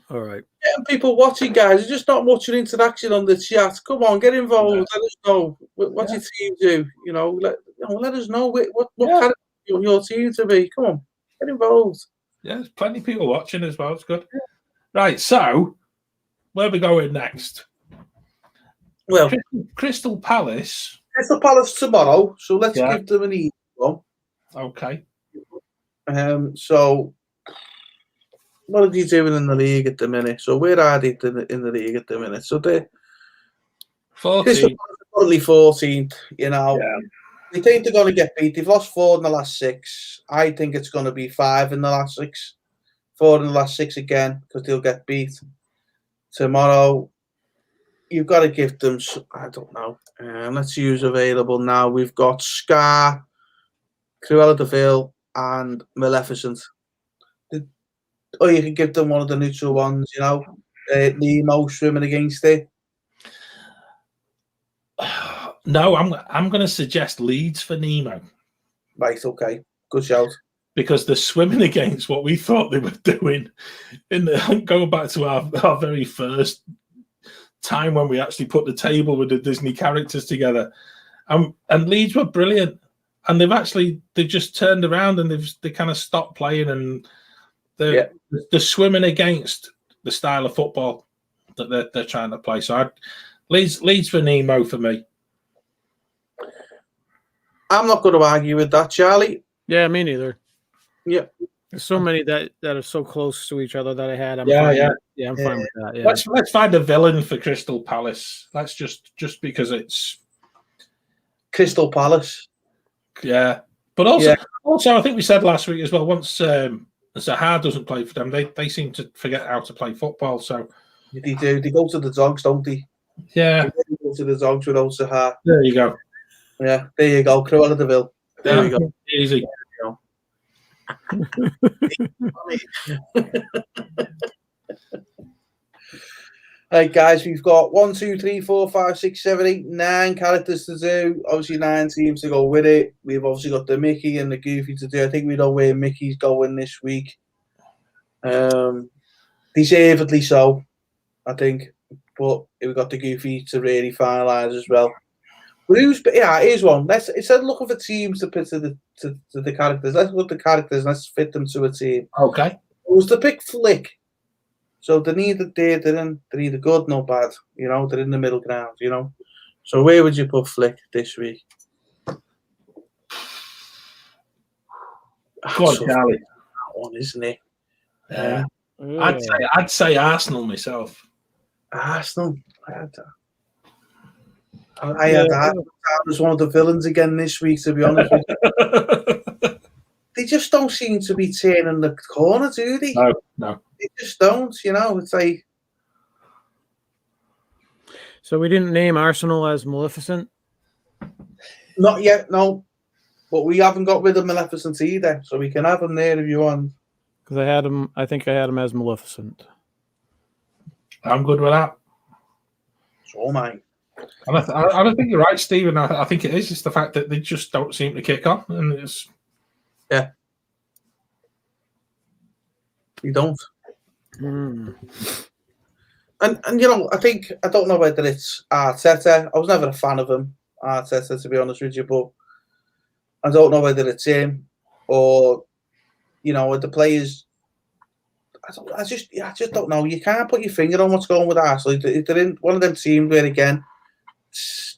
All right. Getting people watching, guys. There's just not much interaction on the chat. Come on, get involved. Let us know what your team do. Let us know what character you want your team to be. Come on, get involved. Yeah, there's plenty of people watching as well. It's good. Right, so where are we going next? Well, Crystal Palace. Crystal Palace tomorrow, so let's give them an easy one. Okay. So what are they doing in the league at the minute? So where are they in the league at the minute? So they're 14th. Currently 14th, They think they're going to get beat. They've lost 4 in the last 6. I think it's going to be 5 in the last 6. 4 in the last 6 again, because they'll get beat tomorrow. You've got to give them, I don't know. Let's see who's available now. We've got Scar, Cruella de Vil, and Maleficent. Or you can give them one of the neutral ones, Nemo swimming against it. No, I'm going to suggest Leeds for Nemo. Right, okay. Good shout. Because they're swimming against what we thought they were doing. Going back to our very first time when we actually put the table with the Disney characters together. And Leeds were brilliant. And they've just turned around and they kind of stopped playing, and they're swimming against the style of football that they're trying to play. So Leeds for Nemo for me. I'm not going to argue with that, Charlie. Yeah, me neither. Yeah. There's so many that are so close to each other that I had. I'm fine with that. Yeah. Let's find a villain for Crystal Palace. That's just because it's Crystal Palace. Yeah, but also I think we said last week as well. Once Zaha doesn't play for them, they seem to forget how to play football. So they do. They go to the dogs, don't they? Yeah, they go to the dogs without Zaha. There you go. Yeah, there you go. Cruella de Vil. There we go. Easy. Right, guys, we've got 1, 2, 3, 4, 5, 6, 7, 8, 9 characters to do. Obviously, 9 teams to go with it. We've obviously got the Mickey and the Goofy to do. I think we know where Mickey's going this week. Deservedly so, I think. But we've got the Goofy to really finalise as well. But here's one. Instead of looking for teams to put to the characters, let's look at the characters and let's fit them to a team. Okay. It was the pick Flick. So they're neither good nor bad. You know, they're in the middle ground. You know, so where would you put Flick this week? Go on, Charlie. That one, isn't it? Yeah. I'd say Arsenal myself. Arsenal. I had that as one of the villains again this week, to be honest with you. They just don't seem to be turning the corner, do they? No. They just don't, you know. It's like... So we didn't name Arsenal as Maleficent? Not yet, no. But we haven't got rid of Maleficent either, so we can have him there if you want. Because I think I had him as Maleficent. I'm good with that. So am I. And I don't think you're right, Stephen. I think it is just the fact that they just don't seem to kick on, and it's We don't. Mm. And you know, I don't know whether it's Arteta. I was never a fan of him, Arteta, to be honest with you, but I don't know whether it's him or, you know, the players. I just don't know. You can't put your finger on what's going with Arsenal. They're in one of them teams where, again,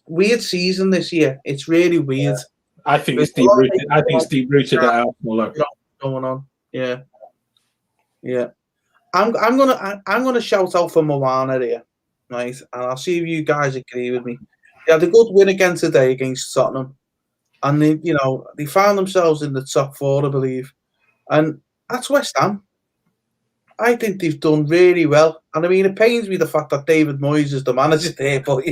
weird season this year. It's really weird. I think it's deep rooted. I think it's deep rooted at Arsenal. Going on, yeah. I'm gonna shout out for Moana here, right? And I'll see if you guys agree with me. They had a good win again today against Tottenham, and they found themselves in the top 4, I believe, and that's West Ham. I think they've done really well, and I mean, it pains me the fact that David Moyes is the manager there, but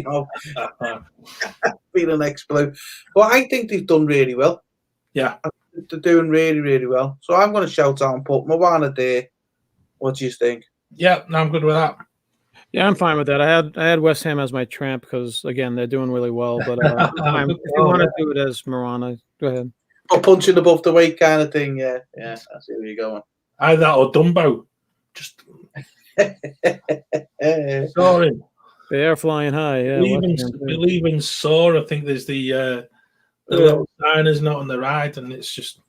being an ex-Blue, but I think they've done really well. Yeah, they're doing really, really well. So I'm going to shout out and put Moana there. What do you think? Yeah, no, I'm good with that. Yeah, I'm fine with that. I had West Ham as my tramp because, again, they're doing really well. But if you want to do it as Moana, go ahead. Or punching above the weight kind of thing. Yeah, I see where you're going. Either or Dumbo. Just soaring. They are flying high. Yeah, believe in soar. I think there's the little sign is not on the right, and it's just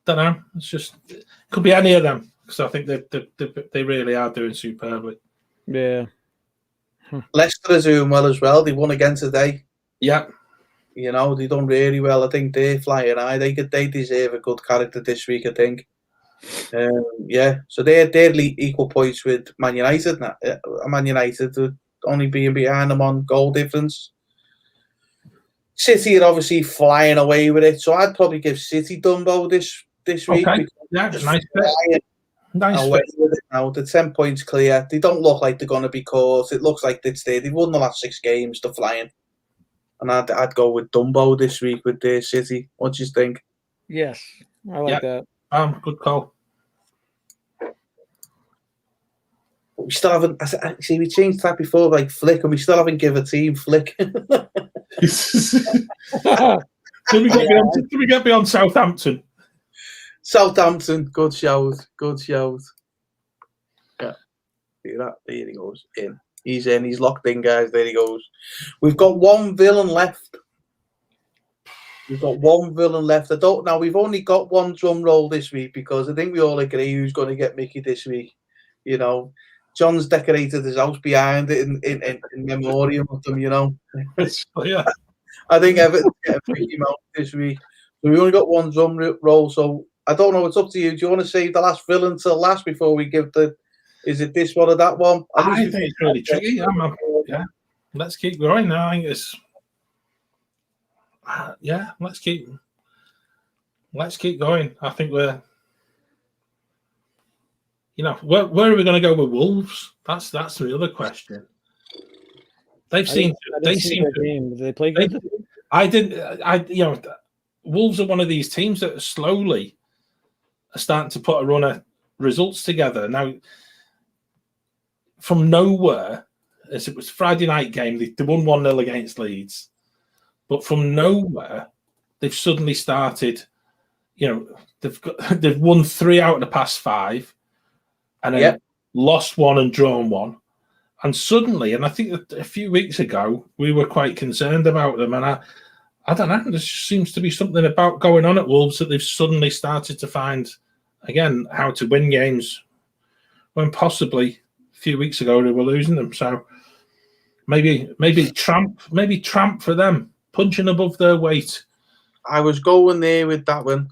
don't know. It's just it could be any of them because I think they really are doing superbly. Yeah. Leicester is doing well as well. They won again today. Yeah. They done really well. I think they're flying high. They deserve a good character this week, I think. So they're equal points with Man United. Man United only being behind them on goal difference. City are obviously flying away with it, so I'd probably give City Dumbo this week. Okay. Yeah, nice fit. Nice fit. With it now. The 10 points clear. They don't look like they're going to be caught. It looks like they've won the last 6 games. They're flying, and I'd go with Dumbo this week with their City. What do you think? Yes, I like that. Good call. We still haven't. See, we changed that before, like Flick, and we still haven't given a team Flick. Did we get beyond Southampton? Southampton, good shout. Yeah, see that? There he goes. In. He's in. He's locked in, guys. There he goes. We've got one villain left. We've only got one drum roll this week because I think we all agree who's going to get Mickey this week. John's decorated his house behind it in memoriam of them, Yeah. I think Everton's getting Mickey Mouse this week. So we only got one drum roll, so I don't know. It's up to you. Do you want to save the last villain till last before we give is it this one or that one? I think it's really tricky. Yeah. Let's keep going now. I think it's... let's keep going. I think we're... where are we going to go with Wolves? That's the other question. They seem to. They play good. Wolves are one of these teams that slowly are starting to put a run of results together. Now, from nowhere, as it was Friday night game, they won 1-0 against Leeds, but from nowhere, they've suddenly started. They've won 3 out of the past 5, and then lost 1 and drawn 1. And suddenly, and I think that a few weeks ago, we were quite concerned about them. And I don't know, there seems to be something about going on at Wolves that they've suddenly started to find, again, how to win games when possibly a few weeks ago they were losing them. So maybe tramp for them, punching above their weight. I was going there with that one.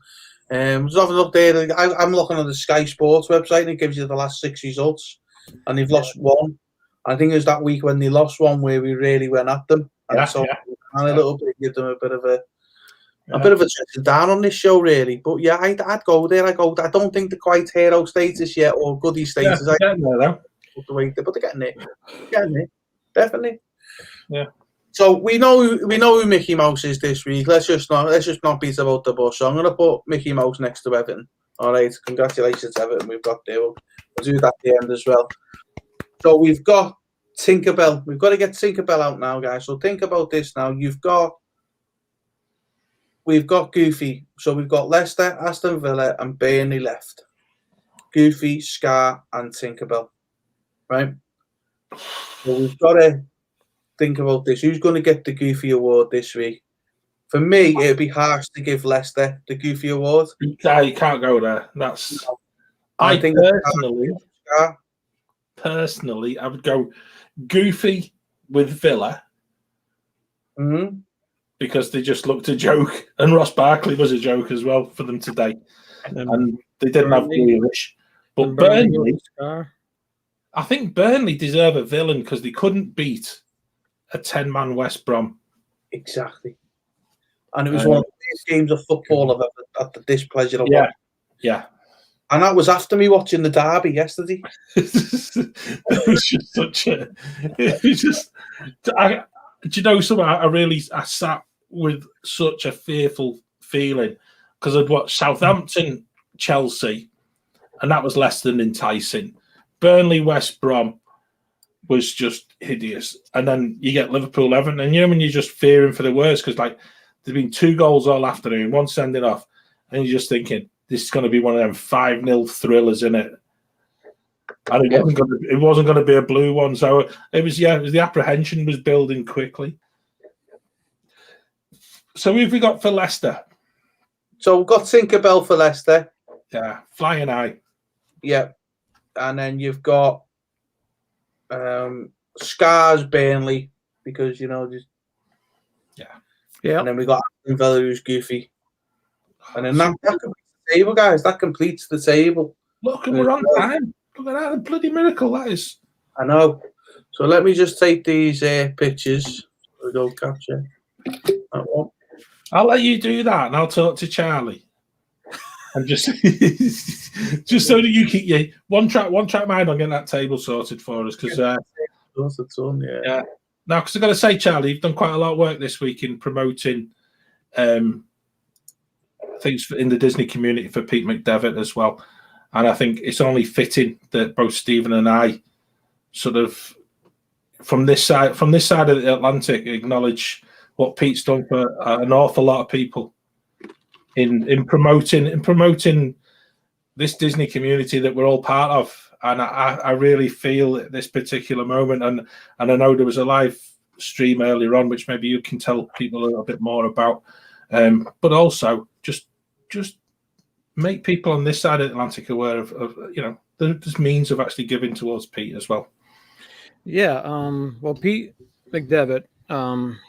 There's nothing up there. I'm looking on the Sky Sports website and it gives you the last 6 results. And they've lost 1. I think it was that week when they lost 1 where we really went at them. And a little bit give them a bit of a touch down on this show, really. But yeah, I'd go there. I don't think they're quite hero status yet or goodie status. But they're getting it. Definitely. Yeah. So we know who Mickey Mouse is this week. Let's just not beat about the bush. So I'm gonna put Mickey Mouse next to Everton. All right, congratulations, Everton. We've got there. We'll do that at the end as well. So we've got Tinkerbell. We've got to get Tinkerbell out now, guys. So think about this now. We've got Goofy. So we've got Leicester, Aston Villa, and Burnley left. Goofy, Scar, and Tinkerbell. Right? So we've got to think about this. Who's going to get the Goofy Award this week? For me, it'd be harsh to give Leicester the Goofy Award. You can't go there. That's. I think personally, I would go Goofy with Villa because they just looked a joke, and Ross Barkley was a joke as well for them today, and they didn't have Grealish. But Burnley, I think Burnley deserve a villain because they couldn't beat a 10-man West Brom. Exactly, and it was one of the best games of football I've ever had the displeasure of watching. Yeah. And that was after me watching the derby yesterday. It was just such a. It was just. Do you know something? I sat with such a fearful feeling because I'd watched Southampton, Chelsea, and that was less than enticing. Burnley, West Brom was just hideous, and then you get Liverpool, Everton, and when you're just fearing for the worst because there've been 2 goals all afternoon, 1 sending off, and you're just thinking. This is going to be one of them 5-0 thrillers, isn't it? And it wasn't going to be a blue one. So it was the apprehension was building quickly. So who have we got for Leicester? So we've got Tinkerbell for Leicester. Yeah, Flying Eye. Yeah. And then you've got Scars Burnley because, just... Yeah. And then we got Aston Villa who's Goofy. And then that table, guys. That completes the table. Look, and we're on time. Look at that. A bloody miracle, that is. I know. So let me just take these pictures. We go capture that one. I'll let you do that, and I'll talk to Charlie. And just so that you keep your one track mind on getting that table sorted for us. Because yeah. Now, because I've got to say, Charlie, you've done quite a lot of work this week in promoting things in the Disney community for Pete McDevitt as well. And I think it's only fitting that both Stephen and I sort of from this side of the Atlantic acknowledge what Pete's done for an awful lot of people in promoting this Disney community that we're all part of. And I really feel at this particular moment, and I know there was a live stream earlier on, which maybe you can tell people a little bit more about, but also just make people on this side of the Atlantic aware of there's means of actually giving towards Pete as well. Yeah, well, Pete McDevitt,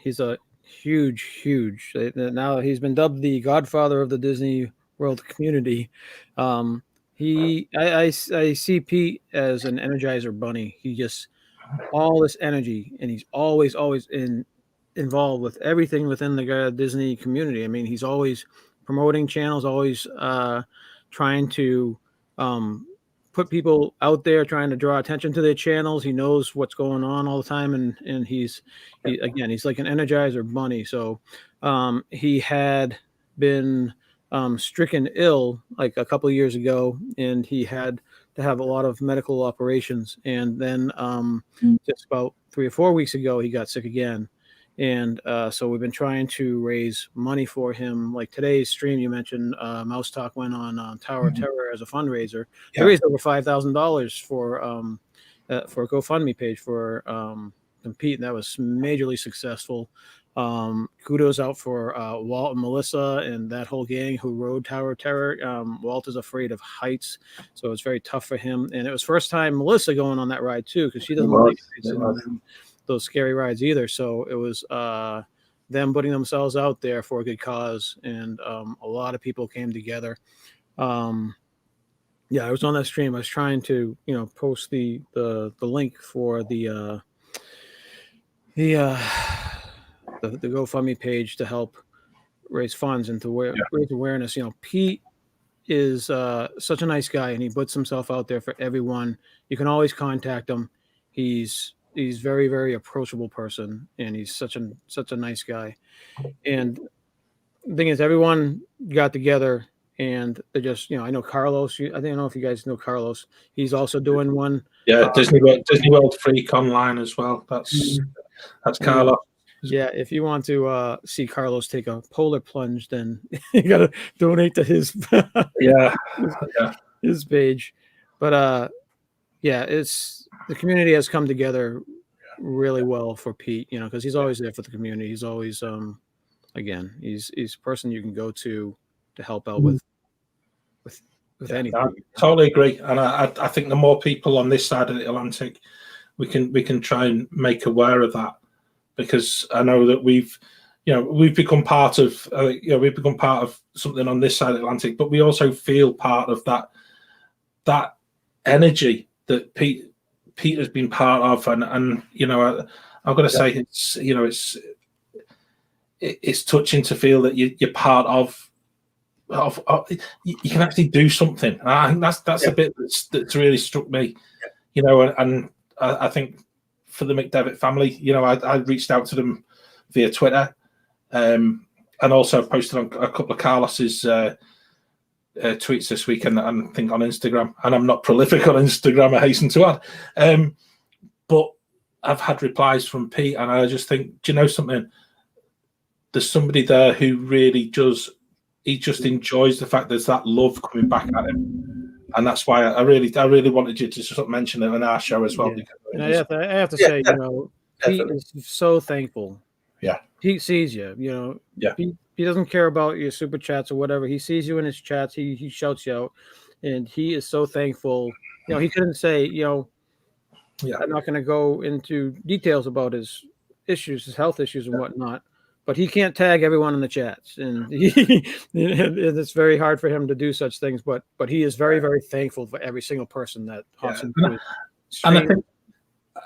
he's a huge. Now he's been dubbed the Godfather of the Disney World community. I see Pete as an Energizer bunny. He just all this energy, and he's always involved with everything within the Disney community. I mean, he's always promoting channels, always trying to put people out there, trying to draw attention to their channels. He knows what's going on all the time, and he's like an Energizer bunny. So he had been stricken ill like a couple of years ago, and he had to have a lot of medical operations. And then just about 3 or 4 weeks ago, he got sick again. And so we've been trying to raise money for him. Like today's stream, you mentioned Mouse Talk went on Tower of Terror as a fundraiser. They raised over $5,000 for a GoFundMe page for Pete, and that was majorly successful. Kudos out for Walt and Melissa and that whole gang who rode Tower of Terror. Walt is afraid of heights, so it's very tough for him. And it was first time Melissa going on that ride too, because she doesn't like heights and those scary rides either. So it was them putting themselves out there for a good cause, and a lot of people came together. Yeah, I was on that stream. I was trying to, post the link for the GoFundMe page to help raise funds and to raise awareness. Pete is such a nice guy, and he puts himself out there for everyone. You can always contact him. He's very, very approachable person, and he's such a nice guy. And the thing is, everyone got together, and they just, I know Carlos. I don't know if you guys know Carlos. He's also doing one. Yeah, Disney World Freak online as well. That's Carlos. Yeah, if you want to see Carlos take a polar plunge, then you got to donate to his his page. But it's the community has come together really well for Pete, because he's always there for the community. He's always again, he's a person you can go to help out with anything. I totally agree, and I think the more people on this side of the Atlantic, we can try and make aware of that. Because I know that we've become part of something on this side of the Atlantic, but we also feel part of that energy that Pete has been part of, and I've got to say it's touching to feel that you're part of you can actually do something. And I think that's a bit that's really struck me, and I think. For the McDevitt family, I reached out to them via Twitter, and also posted on a couple of Carlos's tweets this week, and I think on Instagram. And I'm not prolific on Instagram, I hasten to add, but I've had replies from Pete, and I just think, do you know something? There's somebody there who really does. He just enjoys the fact there's that love coming back at him. And that's why I really wanted you to sort of mention it in our show as well. Yeah. And I have to say, Pete is so thankful. Yeah. Pete sees you, He doesn't care about your super chats or whatever. He sees you in his chats. He shouts you out, and he is so thankful. He couldn't say, I'm not going to go into details about his issues, his health issues and whatnot. But he can't tag everyone in the chats, and it's very hard for him to do such things. But he is very, very thankful for every single person that hops into his stream. And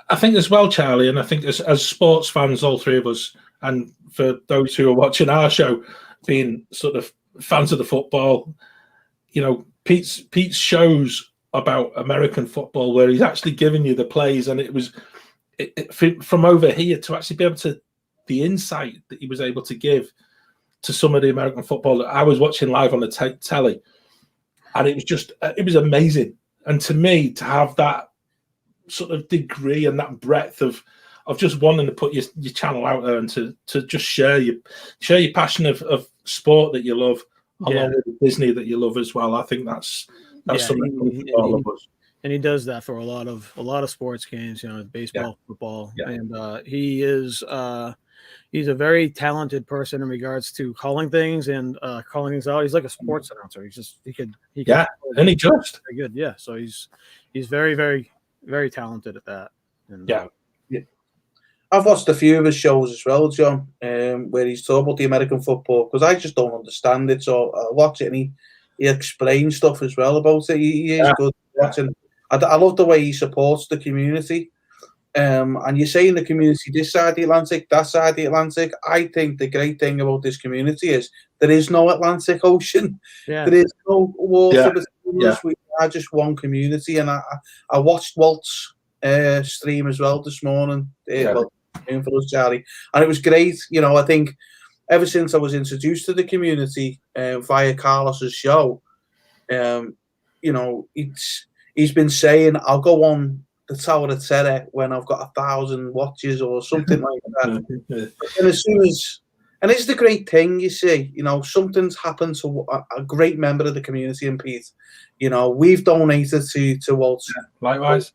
I think as well, Charlie, and I think as sports fans, all three of us, and for those who are watching our show, being sort of fans of the football, Pete's shows about American football, where he's actually giving you the plays, and it was from over here to actually be able to. The insight that he was able to give to some of the American football that I was watching live on the telly, and it was amazing. And to me, to have that sort of degree and that breadth of just wanting to put your channel out there and to just share your passion of sport that you love, along with Disney that you love as well. I think that's something for all of us. And he does that for a lot of sports games, baseball, football, and he is. He's a very talented person in regards to calling things and calling things out. He's like a sports announcer. He could and he just very good. Yeah, so he's very, very, very talented at that. And, I've watched a few of his shows as well, John, where he's talking about the American football, because I just don't understand it. So I watch it, and he explains stuff as well about it. He is good watching. I love the way he supports the community. And you're saying the community this side of the Atlantic, that side of the Atlantic. I think the great thing about this community is there is no Atlantic Ocean. Yeah. There is no water between us. We are just one community. And I watched Walt's stream as well this morning. For us, Charlie. And it was great. I think ever since I was introduced to the community via Carlos's show, he's been saying, I'll go on the Tower of Terror when I've got 1,000 watches or something like that. And as soon as, and it's the great thing, you see, you know, something's happened to a great member of the community, and Pete, you know, we've donated to Waltz. Likewise.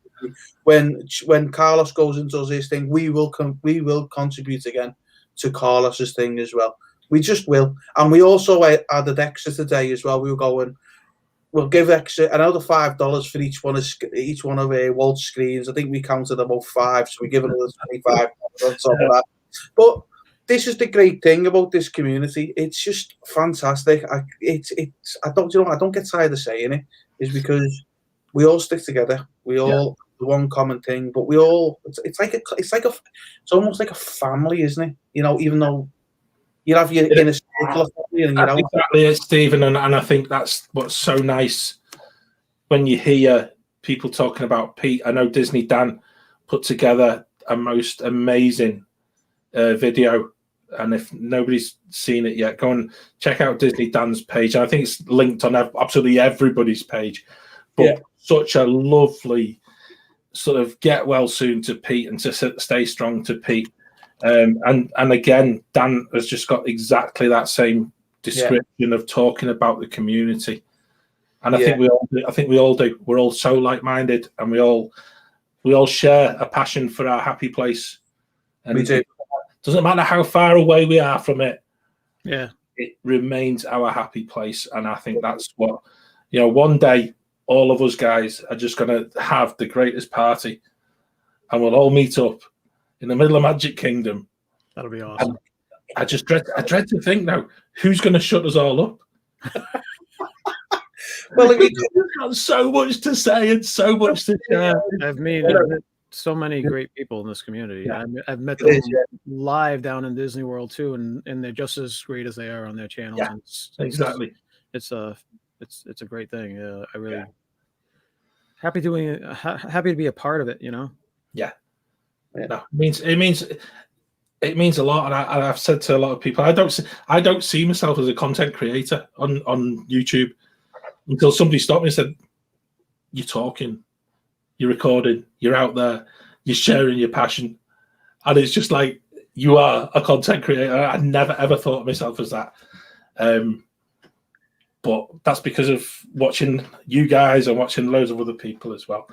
When Carlos goes and does his thing, we will contribute again to Carlos's thing as well. We just will. And we also added extra today as well. We were going, we'll give extra another $5 for each one of Walt's screens. I think we counted about 5, so we give another $25 on top of that. But this is the great thing about this community. It's just fantastic. I don't get tired of saying it. Is because we all stick together. We all the one common thing, but we all it's almost like a family, isn't it? You know, even though you have your inner circle of family, and that's exactly it, Stephen. And I think that's what's so nice when you hear people talking about Pete. I know Disney Dan put together a most amazing video, and if nobody's seen it yet, go and check out Disney Dan's page. I think it's linked on absolutely everybody's page. But such a lovely sort of get well soon to Pete, and to stay strong to Pete. And again, Dan has just got exactly that same description of talking about the community. And I think we all do. We're all so like-minded, and we all share a passion for our happy place. And we do. It doesn't matter how far away we are from it. Yeah, it remains our happy place. And I think that's what, you know, one day all of us guys are just going to have the greatest party, and we'll all meet up in the middle of Magic Kingdom. That'll be awesome. I dread to think now, who's going to shut us all up? Well, we've got so much to say and so much to share. I've met so many great people in this community. Yeah. I've met them live down in Disney World too, and they're just as great as they are on their channels. Yeah, exactly. It's a great thing. I really happy to be a part of it. You know. Yeah. No, it means a lot, and I've said to a lot of people, I don't see myself as a content creator on YouTube until somebody stopped me and said, "You're talking, you're recording, you're out there, you're sharing your passion," and it's just like, you are a content creator. I never ever thought of myself as that, but that's because of watching you guys and watching loads of other people as well.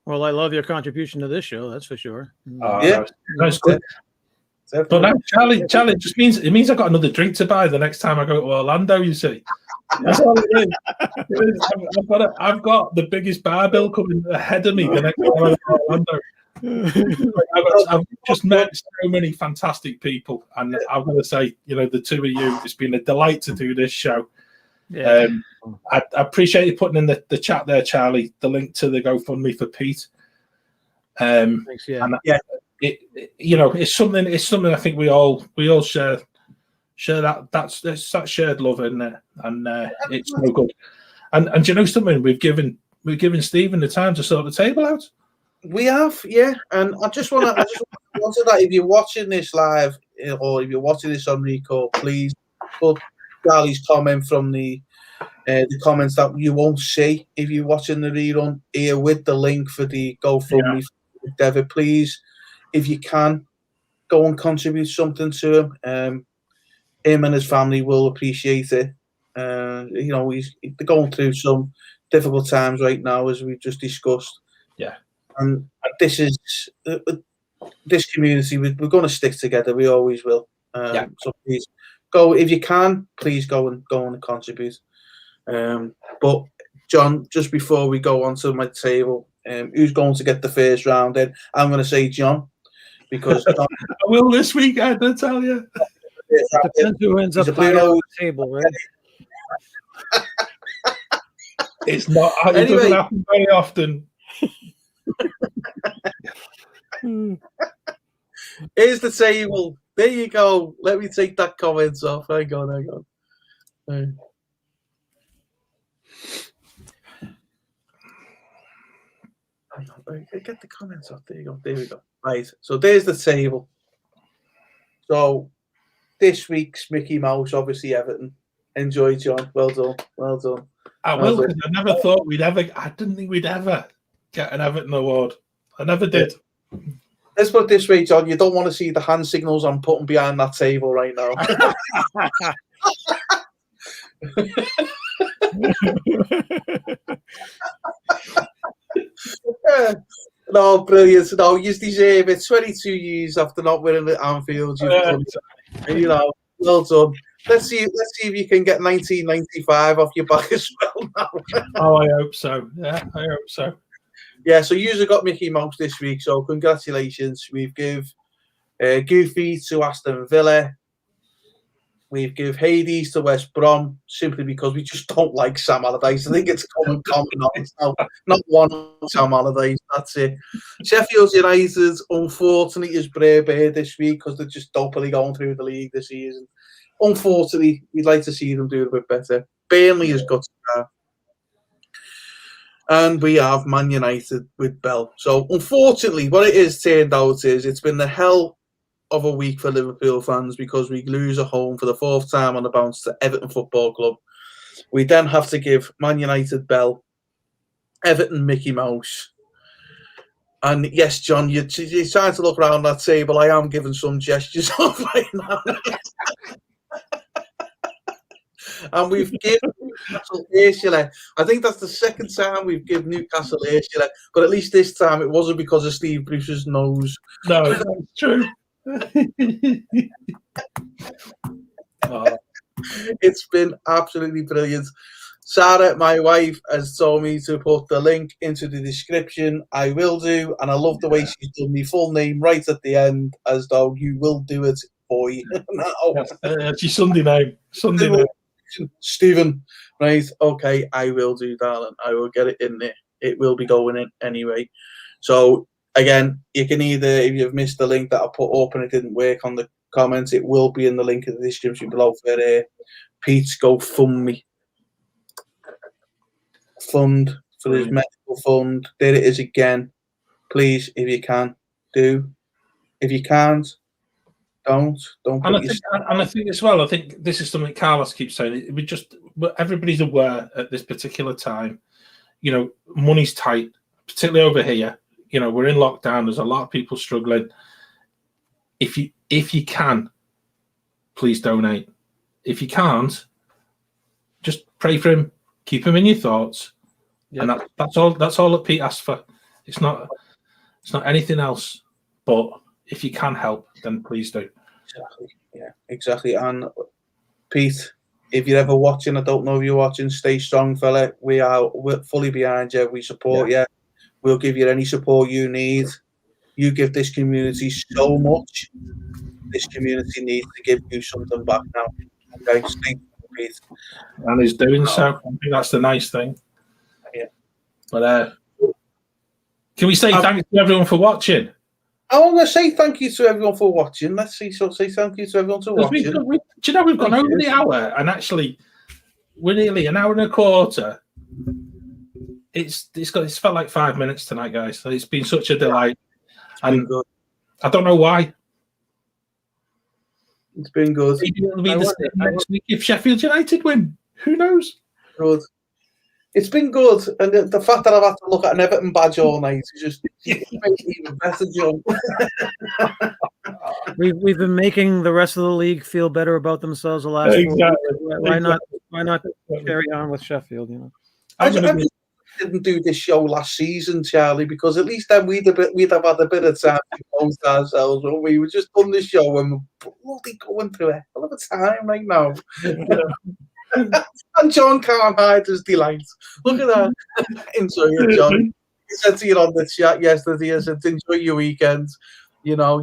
Well, I love your contribution to this show, that's for sure. That's good. But now, Charlie, it just means I got another drink to buy the next time I go to Orlando. You see, that's all it is. I've got the biggest bar bill coming ahead of me the next time I go to Orlando. I've just met so many fantastic people, and I'm going to say, you know, the two of you, it's been a delight to do this show. Yeah. I appreciate you putting in the chat there, Charlie, the link to the GoFundMe for Pete. Thanks. Yeah. And you know, it's something I think we all share that. That's that shared love in there, and it's so good. And you know something, we've given Stephen the time to sort the table out. We have, yeah. And I just want to that if you're watching this live or if you're watching this on record, please put Charlie's comment from the comments that you won't see if you're watching the rerun here with the link for the GoFundMe for David. Please, if you can, go and contribute something to him. Him and his family will appreciate it. You know, they're going through some difficult times right now, as we just discussed. Yeah. And this is this community. We're going to stick together. We always will. So please go if you can. Please go and contribute. But John, just before we go on to my table, who's going to get the first round in? I'm going to say John, because John, I will this weekend. I tell you. Depends who ends up higher on the table, right? It's not. It doesn't happen very often. Here's the table. There you go. Let me take that comments off. Hang on. Get the comments off. There you go. There we go. Right. So there's the table. So this week's Mickey Mouse, obviously Everton. Enjoy, John. Well done. Well done. I will, because I never thought I didn't think we'd ever get an Everton award. I never did. Let's put it this way, John. You don't want to see the hand signals I'm putting behind that table right now. No, brilliant. No, you deserve it. 22 years after not winning at Anfield. Well done. Let's see if you can get 1995 off your back as well now. Oh, I hope so. Yeah, I hope so. Yeah, so you've got Mickey Mouse this week, so congratulations. We've give Goofy to Aston Villa. We've give Hades to West Brom, simply because we just don't like Sam Allardyce. I think it's common knowledge now. Not one Sam Allardyce, that's it. Sheffield United, unfortunately, is brave this week because they're just dopely going through the league this season. Unfortunately, we'd like to see them do a bit better. Burnley has got to start. And we have Man United with Bell. So, unfortunately, what it is turned out is it's been the hell of a week for Liverpool fans because we lose at home for the fourth time on the bounce to Everton Football Club. We then have to give Man United Bell, Everton Mickey Mouse. And yes, John, you're trying to look around that table. I am giving some gestures off right now. And we've given Newcastle Ursula. I think that's the second time we've given Newcastle Ursula, but at least this time it wasn't because of Steve Bruce's nose. No, that's true. Oh. It's been absolutely brilliant. Sarah, my wife, has told me to put the link into the description. I will do, and I love the way she's done the full name right at the end, as though you will do it, boy. No. It's your Sunday name. Sunday name. Stephen, right? Okay, I will do, darling. I will get it in there. It will be going in anyway. So again, you can either, if you've missed the link that I put up and it didn't work on the comments, it will be in the link in the description below for Pete's GoFundMe fund for his medical fund. There it is again. Please, if you can, do. If you can't, don't. And I think as well, I think this is something Carlos keeps saying. Everybody's aware at this particular time, money's tight, particularly over here. We're in lockdown. There's a lot of people struggling. If you can, please donate. If you can't, just pray for him. Keep him in your thoughts. Yep. And that's all that Pete asked for. It's not anything else. But if you can help, then please do. Exactly. Yeah, exactly. And Pete, if you're ever watching, I don't know if you're watching, stay strong, fella. We're fully behind you. We support you. We'll give you any support you need. You give this community so much. This community needs to give you something back now. Okay, stay strong, Pete. And he's doing so. I think that's the nice thing. Yeah. But can we say thanks to everyone for watching? I want to say thank you to everyone for watching. Let's say thank you to everyone for watching. Do you know we've gone over the hour, and actually we're nearly an hour and a quarter. It's felt like 5 minutes tonight, guys. So it's been such a delight, and good. I don't know why. It's been good. Maybe it'll be the same next week if Sheffield United win. Who knows? Good. It's been good, and the fact that I've had to look at an Everton badge all night is just makes it even better, Joe. We've been making the rest of the league feel better about themselves the last 4 weeks. Why not carry on with Sheffield? I didn't do this show last season, Charlie, because at least then we'd have had a bit of time to post ourselves. But we were just on this show when we're bloody going through a hell of a time right now. And John can't hide his delight. Look at that. Enjoy it, John. He said to you on the chat yesterday, he said, enjoy your weekend. I'm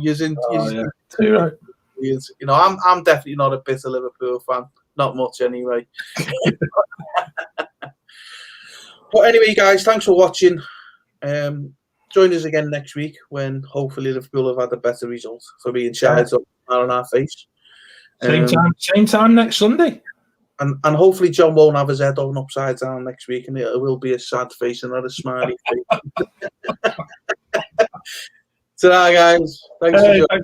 definitely not a bitter Liverpool fan. Not much anyway. But anyway, guys, thanks for watching. Join us again next week when hopefully Liverpool have had a better result for being shied up on our face. Same time next Sunday. And hopefully John won't have his head on upside down next week, and it will be a sad face and not a smiley face. Ta-ra, guys. Thanks for joining.